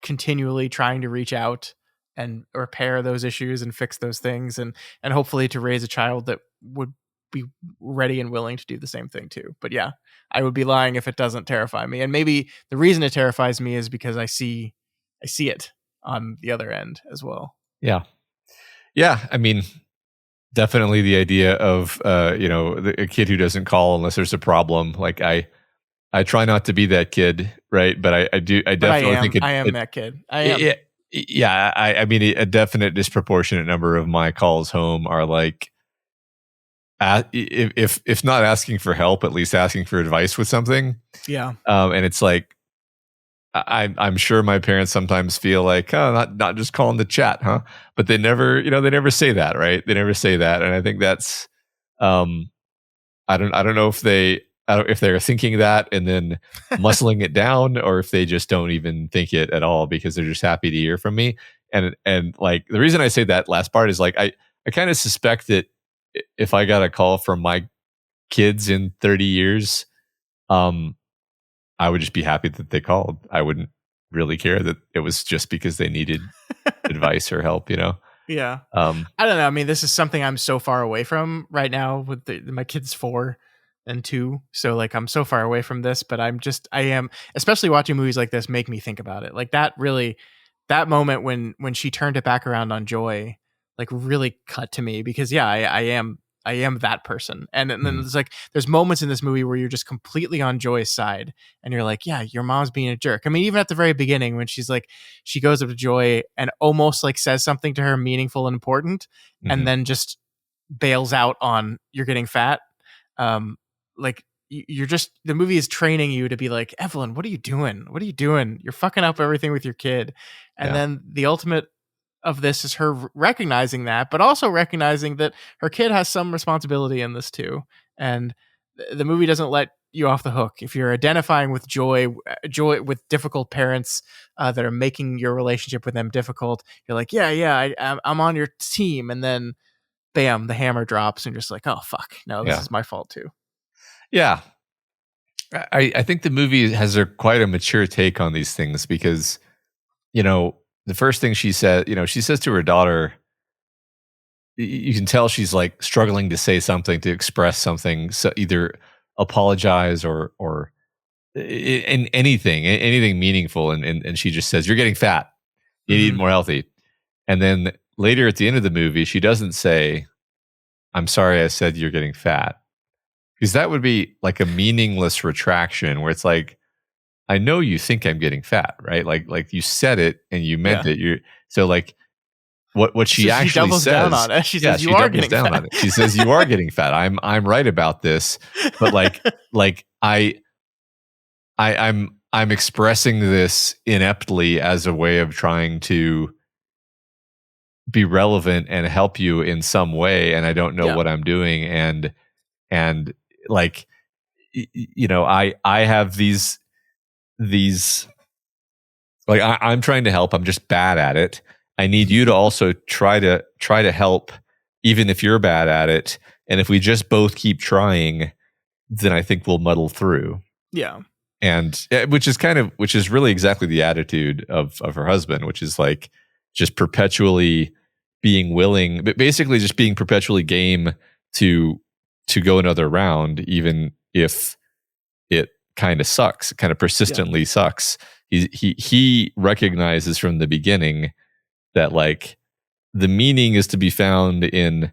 continually trying to reach out and repair those issues and fix those things, and hopefully to raise a child that would be ready and willing to do the same thing too. But yeah, I would be lying if it doesn't terrify me. And maybe the reason it terrifies me is because I see it on the other end as well. Yeah. Yeah. I mean, definitely the idea of, a kid who doesn't call unless there's a problem. Like I try not to be that kid. Right. But I definitely think I am that kid. I am. Yeah. I mean, a definite disproportionate number of my calls home are like, if not asking for help, at least asking for advice with something. Yeah. And it's like, I'm sure my parents sometimes feel like, oh, not just calling the chat, huh? But they never say that, right? They never say that. And I think that's, I don't know if they're thinking that and then muscling it down, or if they just don't even think it at all because they're just happy to hear from me. And like, the reason I say that last part is like, I kind of suspect that if I got a call from my kids in 30 years, I would just be happy that they called. I wouldn't really care that it was just because they needed advice or help, Yeah. I don't know. I mean, this is something I'm so far away from right now with my kids 4 and 2. So like, I'm so far away from this, but I am, especially watching movies like this make me think about it. Like that moment when she turned it back around on Joy, like really cut to me, because yeah, I am that person. And then there's like, there's moments in this movie where you're just completely on Joy's side and you're like, yeah, your mom's being a jerk. I mean, even at the very beginning when she's like, she goes up to Joy and almost like says something to her meaningful and important, and then just bails out on, you're getting fat. Like, you're just, the movie is training you to be like, Evelyn, what are you doing? What are you doing? You're fucking up everything with your kid. And then the ultimate of this is her recognizing that, but also recognizing that her kid has some responsibility in this too. And the movie doesn't let you off the hook. If you're identifying with joy with difficult parents that are making your relationship with them difficult, you're like, I'm on your team. And then bam, the hammer drops and you're just like, oh fuck, no, this is my fault too. Yeah. I think the movie has quite a mature take on these things because, the first thing she said, she says to her daughter, you can tell she's like struggling to say something, to express something, so either apologize or in anything meaningful. And she just says, you're getting fat. You need more healthy. And then later at the end of the movie, she doesn't say, I'm sorry I said you're getting fat. Because that would be like a meaningless retraction where it's like, I know you think I'm getting fat, right? Like you said it and you meant it. So like what she actually doubles says down on it. She says you are getting fat. On it. She says you are getting fat. I'm right about this, but like I'm expressing this ineptly as a way of trying to be relevant and help you in some way, and I don't know what I'm doing, and like I have these like I'm trying to help. I'm just bad at it. I need you to also try to help, even if you're bad at it. And if we just both keep trying, then I think we'll muddle through. Yeah. And which is really exactly the attitude of her husband, which is like just perpetually being willing, but basically just being perpetually game to go another round, even if it kind of sucks, kind of persistently sucks. He recognizes from the beginning that like the meaning is to be found in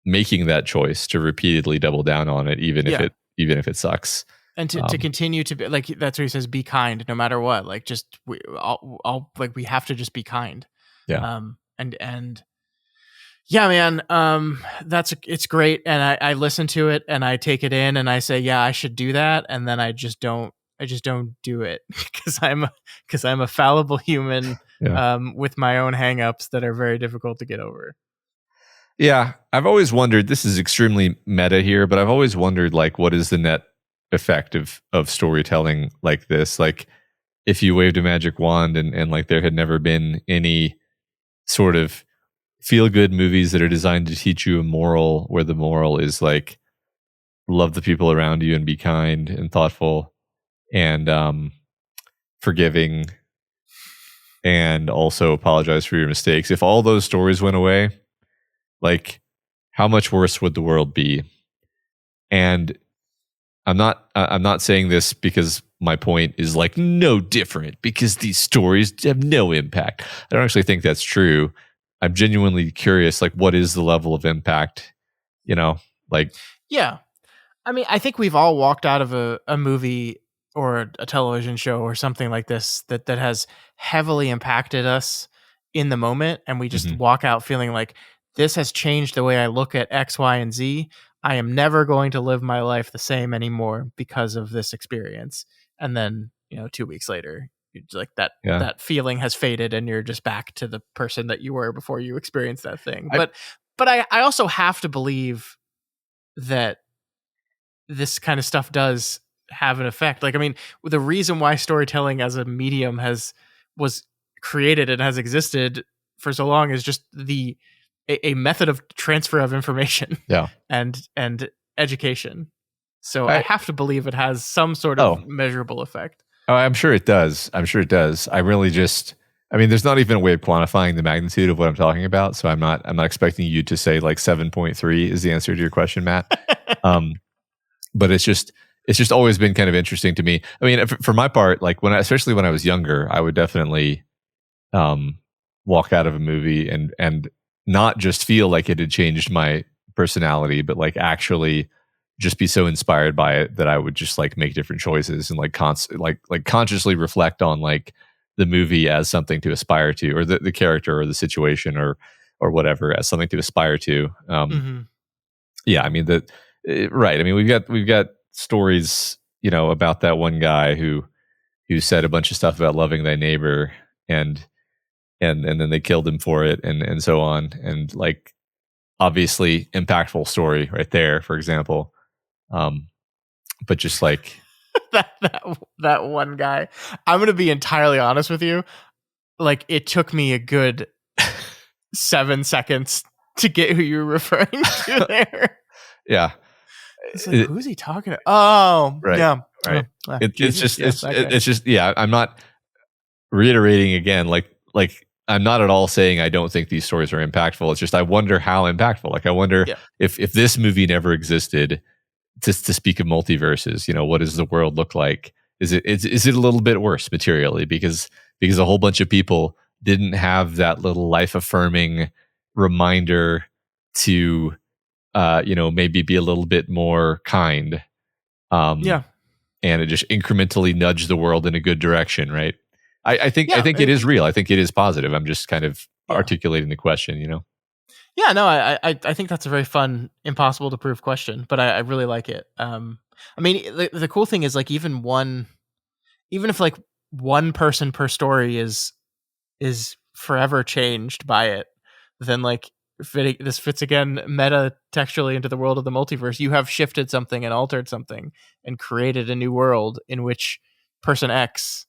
making that choice to repeatedly double down on it, even if it sucks. And to continue to be like, that's what he says, be kind no matter what. Like, just we have to just be kind. Yeah. And yeah, man, it's great. And I listen to it and I take it in and I say, yeah, I should do that. And then I just don't do it because I'm a fallible human with my own hangups that are very difficult to get over. Yeah. I've always wondered, this is extremely meta here, but I've always wondered, like, what is the net effect of storytelling like this? Like, if you waved a magic wand and like there had never been any sort of feel good movies that are designed to teach you a moral, where the moral is like love the people around you and be kind and thoughtful and forgiving and also apologize for your mistakes. If all those stories went away, like how much worse would the world be? And I'm not saying this because my point is like no different because these stories have no impact. I don't actually think that's true. I'm genuinely curious, like, what is the level of impact? Like, yeah. I mean, I think we've all walked out of a movie or a television show or something like this that has heavily impacted us in the moment, and we just walk out feeling like this has changed the way I look at X, Y, and Z. I am never going to live my life the same anymore because of this experience. And then, 2 weeks later, like that feeling has faded and you're just back to the person that you were before you experienced that thing. But I also have to believe that this kind of stuff does have an effect. Like, I mean, the reason why storytelling as a medium was created and has existed for so long is just a method of transfer of information and education. So I have to believe it has some sort of measurable effect. Oh, I'm sure it does. I really there's not even a way of quantifying the magnitude of what I'm talking about. So I'm not expecting you to say like 7.3 is the answer to your question, Matt. But it's just always been kind of interesting to me. I mean, for my part, like especially when I was younger, I would definitely walk out of a movie and not just feel like it had changed my personality, but like actually just be so inspired by it that I would just like make different choices and like consciously reflect on like the movie as something to aspire to, or the character or the situation or whatever as something to aspire to. Yeah, I mean right. I mean we've got stories, about that one guy who said a bunch of stuff about loving thy neighbor, and then they killed him for it, and so on, and like obviously impactful story right there, for example. But just like that one guy, I'm gonna be entirely honest with you. Like, it took me a good 7 seconds to get who you're referring to there. Yeah. It's like, who's he talking to? Oh, right, yeah. right. Oh, It's just, yeah. I'm not reiterating again. Like I'm not at all saying I don't think these stories are impactful. It's just I wonder how impactful. Like I wonder if this movie never existed. To speak of multiverses, what does the world look like? Is it a little bit worse materially because a whole bunch of people didn't have that little life affirming reminder to maybe be a little bit more kind, and it just incrementally nudged the world in a good direction, right? I think it is real. I think it is positive. I'm just kind of articulating the question, Yeah, no, I think that's a very fun, impossible to prove question, but I really like it. I mean, the cool thing is like even if like one person per story is forever changed by it, then like this fits again meta textually into the world of the multiverse. You have shifted something and altered something and created a new world in which person X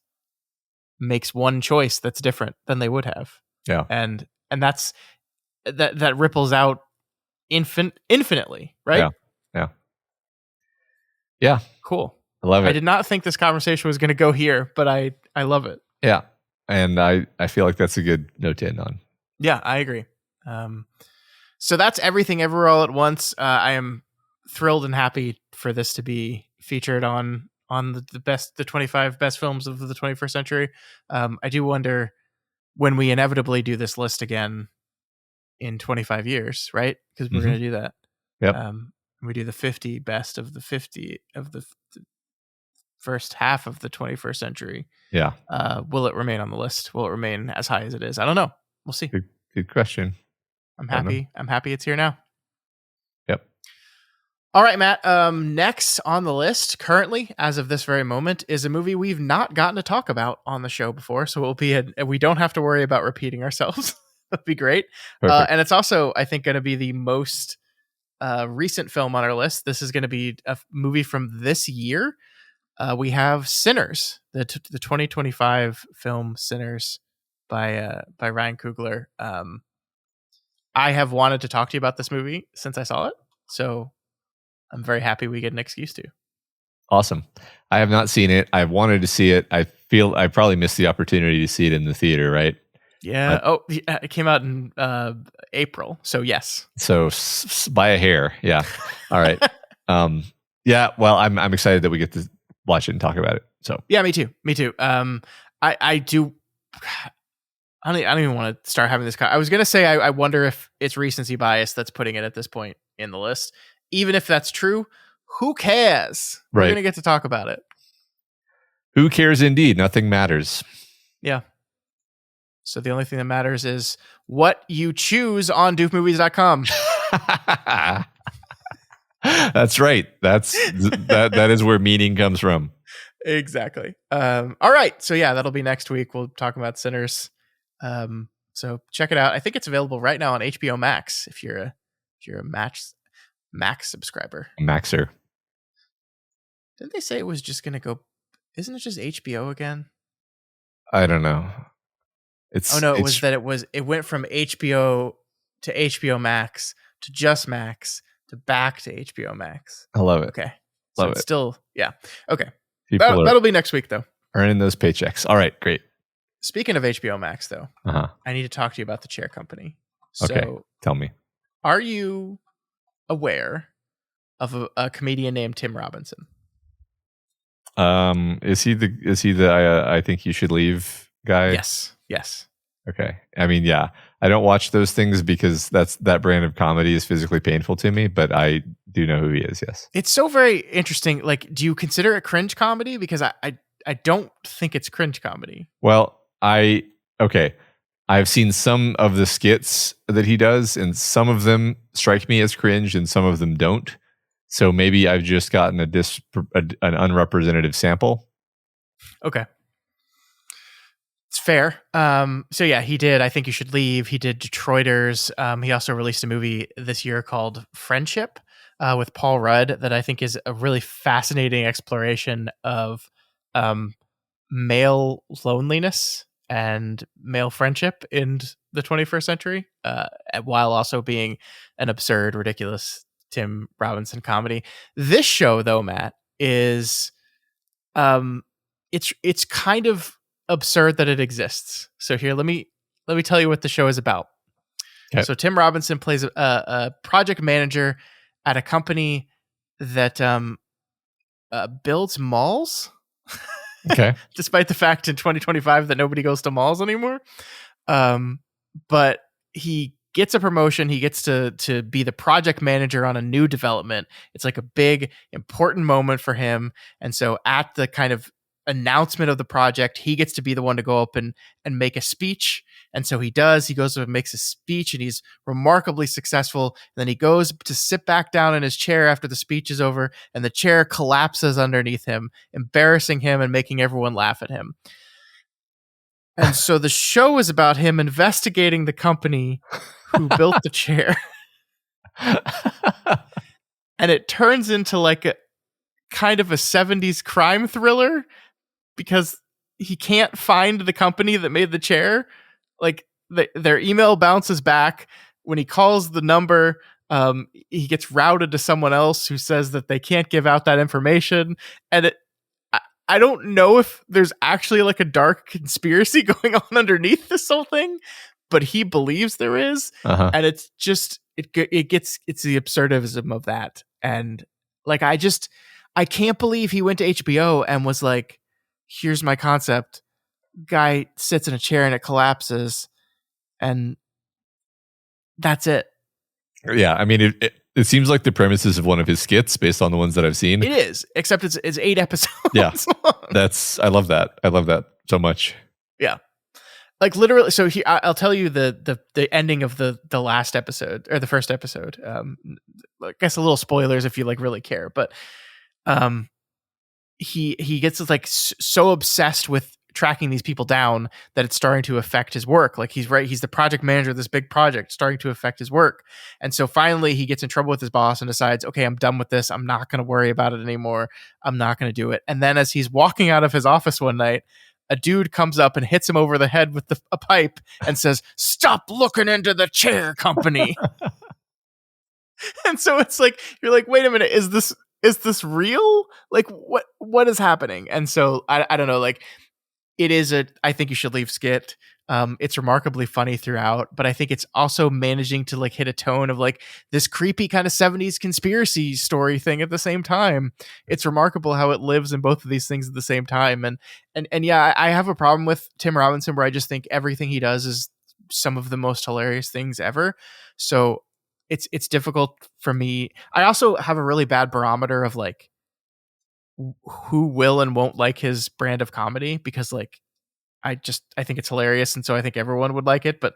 makes one choice that's different than they would have. Yeah, and that's that ripples out infinitely, right? Yeah. Cool. I love it. I did not think this conversation was going to go here, but I love it. Yeah, and I feel like that's a good note to end on. Yeah, I agree. So that's Everything Everywhere All at Once. I am thrilled and happy for this to be featured on the 25 best films of the 21st century. I do wonder when we inevitably do this list again in 25 years, right? Because we're going to do that. Yep. We do the 50 best of the 50 of the first half of the 21st century. Yeah. Will it remain on the list? Will it remain as high as it is? I don't know. We'll see. Good question. I'm happy. I'm happy it's here now. Yep. All right, Matt. Next on the list, currently, as of this very moment, is a movie we've not gotten to talk about on the show before. So we don't have to worry about repeating ourselves. That'd be great. And it's also, I think, going to be the most recent film on our list. This is going to be a movie from this year. We have Sinners, the 2025 film Sinners by Ryan Coogler. I have wanted to talk to you about this movie since I saw it, so I'm very happy we get an excuse to. Awesome. I have not seen it. I've wanted to see it. I feel I probably missed the opportunity to see it in the theater, right? Yeah. It came out in April, so yes. So by a hair, yeah. All right. Yeah. Well, I'm excited that we get to watch it and talk about it. So yeah, me too. I do. I don't even want to start having this. I was gonna say I wonder if it's recency bias that's putting it at this point in the list. Even if that's true, who cares? We're gonna get to talk about it. Who cares? Indeed, nothing matters. Yeah. So the only thing that matters is what you choose on doofmovies.com. That's right. That is where meaning comes from. Exactly. All right. So yeah, that'll be next week. We'll talk about Sinners. So check it out. I think it's available right now on HBO Max if you're a Max subscriber. Maxer. Didn't they say it was just gonna go? Isn't it just HBO again? I don't know. It went from HBO to HBO Max to just Max to back to HBO Max. I love it. Okay. So it's still, yeah. Okay. That'll be next week though. Earning those paychecks. All right, great. Speaking of HBO Max though, I need to talk to you about The Chair Company. Okay. So, tell me. Are you aware of a comedian named Tim Robinson? Is he the I think you should leave guy? Yes. Okay. I mean, yeah. I don't watch those things because that brand of comedy is physically painful to me, but I do know who he is, yes. It's so very interesting. Like, do you consider it cringe comedy? Because I don't think it's cringe comedy. Well, I've seen some of the skits that he does, and some of them strike me as cringe and some of them don't. So maybe I've just gotten an unrepresentative sample. Okay. It's fair. So yeah, he did I Think You Should Leave. He did Detroiters. He also released a movie this year called Friendship with Paul Rudd that I think is a really fascinating exploration of male loneliness and male friendship in the 21st century, while also being an absurd, ridiculous Tim Robinson comedy. This show, though, Matt, is it's kind of absurd that it exists. So here, let me tell you what the show is about. Okay. So Tim Robinson plays a project manager at a company that builds malls. Okay. Despite the fact in 2025 that nobody goes to malls anymore. But he gets a promotion. He gets to be the project manager on a new development. It's like a big, important moment for him. And so at the kind of announcement of the project, he gets to be the one to go up and make a speech. And so he does. He goes and makes a speech, and he's remarkably successful. And then he goes to sit back down in his chair after the speech is over, and the chair collapses underneath him, embarrassing him and making everyone laugh at him. And so the show is about him investigating the company who built the chair. And it turns into like a kind of a 70s crime thriller because he can't find the company that made the chair. Like their email bounces back. When he calls the number, he gets routed to someone else who says that they can't give out that information. And I don't know if there's actually like a dark conspiracy going on underneath this whole thing, but he believes there is. Uh-huh. And it's just it's the absurdism of that. And like I can't believe he went to HBO and was like, here's my concept. Guy sits in a chair and it collapses, and that's it. Yeah, I mean, it seems like the premises of one of his skits based on the ones that I've seen. It is, except it's 8 episodes. Yeah, I love that. I love that so much. Yeah, like literally. So I'll tell you the ending of the last episode or the first episode. I guess a little spoilers if you like really care, but he gets like so obsessed with tracking these people down that it's starting to affect his work. Like he's the project manager of this big project, starting to affect his work. And so finally he gets in trouble with his boss and decides, okay, I'm done with this. I'm not going to worry about it anymore. I'm not going to do it. And then as he's walking out of his office one night, a dude comes up and hits him over the head with a pipe and says, "Stop looking into the chair company." And so it's like, you're like, wait a minute, is this real? Like what is happening? And so I don't know, like, it is I Think You Should Leave skit. It's remarkably funny throughout, but I think it's also managing to like hit a tone of like this creepy kind of 70s conspiracy story thing at the same time. It's remarkable how it lives in both of these things at the same time. And yeah, I have a problem with Tim Robinson where I just think everything he does is some of the most hilarious things ever. So it's difficult for me. I also have a really bad barometer of like who will and won't like his brand of comedy, because like I think it's hilarious, and so I think everyone would like it, but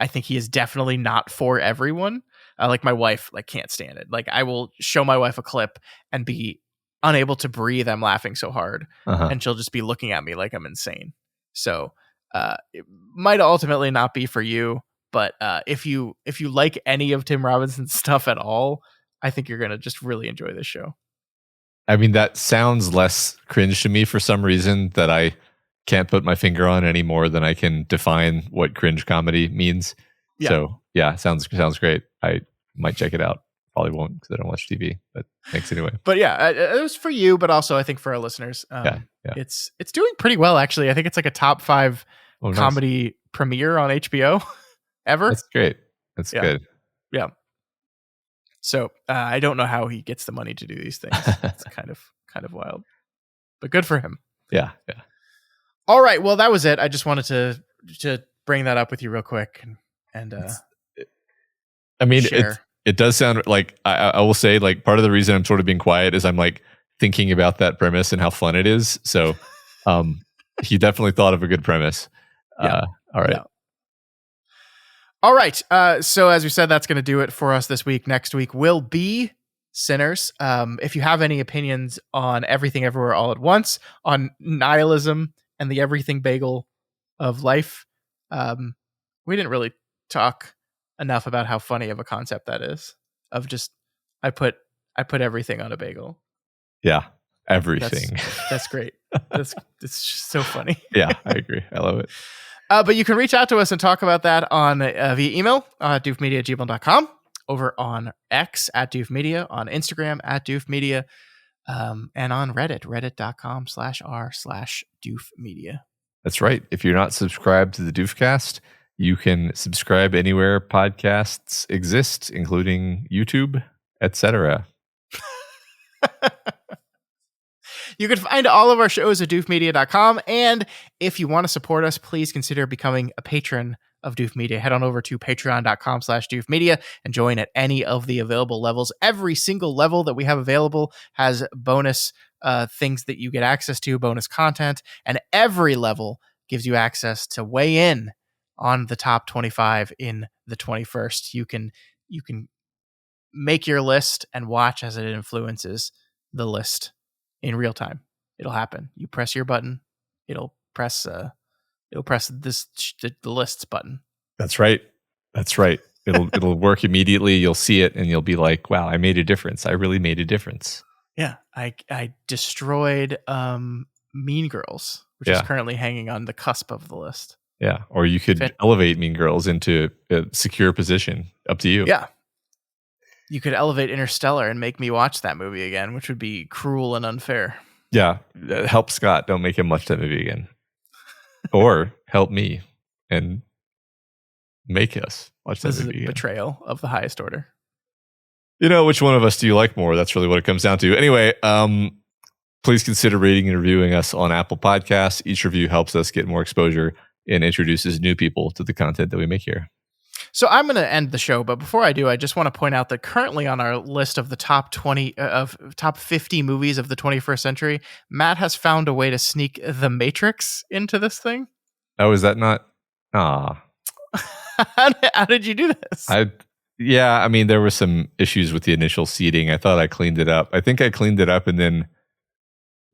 I think he is definitely not for everyone. Like my wife like can't stand it. Like I will show my wife a clip and be unable to breathe. I'm laughing so hard, and she'll just be looking at me like I'm insane. So it might ultimately not be for you, but if you like any of Tim Robinson's stuff at all, I think you're gonna just really enjoy this show. I mean, that sounds less cringe to me for some reason that I can't put my finger on any more than I can define what cringe comedy means. Yeah. So yeah, sounds great. I might check it out. Probably won't because I don't watch TV, but thanks anyway. But yeah, it was for you, but also I think for our listeners. Yeah. It's doing pretty well, actually. I think it's like a top 5 comedy premiere on HBO ever. That's great. That's good. Yeah. So I don't know how he gets the money to do these things. It's kind of wild, but good for him. Yeah. All right. Well, that was it. I just wanted to bring that up with you real quick, and I mean, it does sound like I will say like part of the reason I'm sort of being quiet is I'm like thinking about that premise and how fun it is. So, he definitely thought of a good premise. Yeah. All right. Yeah. All right. So as we said, that's going to do it for us this week. Next week will be sinners. If you have any opinions on Everything Everywhere All at Once, on nihilism and the everything bagel of life, we didn't really talk enough about how funny of a concept that is. Of just, I put everything on a bagel. Yeah, everything. That's great. It's just so funny. Yeah, I agree. I love it. But you can reach out to us and talk about that on via email, doofmedia@gmail.com, over on X @doofmedia, on Instagram @doofmedia, and on Reddit, reddit.com/r/doofmedia. That's right. If you're not subscribed to the Doofcast, you can subscribe anywhere podcasts exist, including YouTube, etc. You can find all of our shows at doofmedia.com. And if you want to support us, please consider becoming a patron of Doof Media. Head on over to patreon.com/doofmedia and join at any of the available levels. Every single level that we have available has bonus things that you get access to, bonus content, and every level gives you access to weigh in on the top 25 in the 21st. You can make your list and watch as it influences the list in real time. It'll happen. You press your button, it'll press the lists button. That's right. It'll work immediately. You'll see it and you'll be like, wow, I made a difference. I really made a difference. Yeah. I destroyed Mean Girls, which is currently hanging on the cusp of the list. Yeah. Or you could elevate Mean Girls into a secure position. Up to you. Yeah. You could elevate Interstellar and make me watch that movie again, which would be cruel and unfair. Yeah. Help Scott. Don't make him watch that movie again. Or help me and make us watch that movie again. This is a betrayal of the highest order. You know, which one of us do you like more? That's really what it comes down to. Anyway, please consider rating and reviewing us on Apple Podcasts. Each review helps us get more exposure and introduces new people to the content that we make here. So I'm going to end the show, but before I do, I just want to point out that currently on our list of the top 50 movies of the 21st century, Matt has found a way to sneak The Matrix into this thing. Oh, is that not? How did you do this? I mean, there were some issues with the initial seeding. I thought I cleaned it up. I think I cleaned it up and then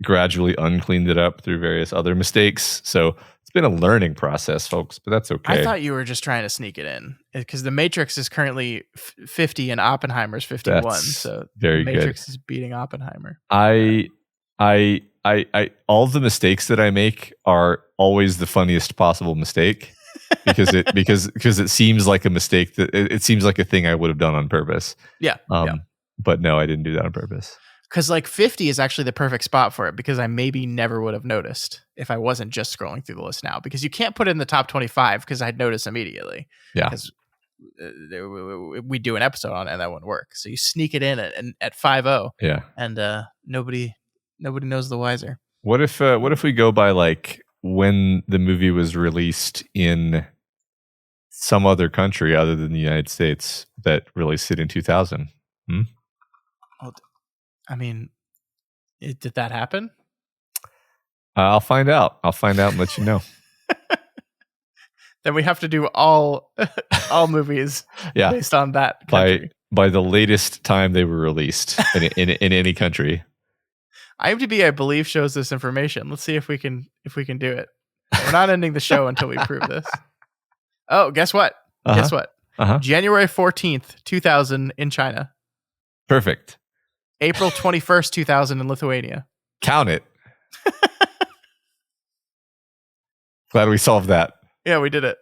gradually uncleaned it up through various other mistakes. So it's been a learning process, folks, but that's okay. I thought you were just trying to sneak it in because The Matrix is currently 50 and Oppenheimer's 51. That's so very The Matrix good. is beating Oppenheimer. I all the mistakes that I make are always the funniest possible mistake because it seems like a mistake that it seems like a thing I would have done on purpose. Yeah. But no, I didn't do that on purpose. Because 50 is actually the perfect spot for it because I maybe never would have noticed if I wasn't just scrolling through the list now. Because you can't put it in the top 25 because I'd notice immediately. Yeah. Because we do an episode on it and that wouldn't work. So you sneak it in at 5-0. Yeah. And nobody knows the wiser. What if we go by like when the movie was released in some other country other than the United States that released it in 2000? I mean, did that happen? I'll find out. And let you know. Then we have to do all movies based on that country. By the latest time they were released in any country. IMDb, I believe, shows this information. Let's see if we can do it. We're not ending the show until we prove this. Oh, guess what? Guess what? January 14th, 2000 in China. Perfect. April 21st, 2000 in Lithuania. Count it. Glad we solved that. Yeah, we did it.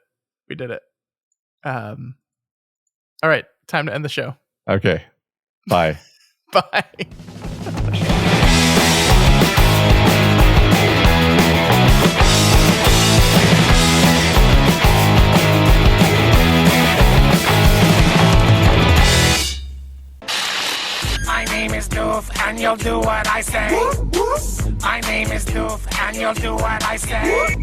All right, time to end the show. Okay. Bye. Bye. My name is Doof, and you'll do what I say. My name is Doof, and you'll do what I say.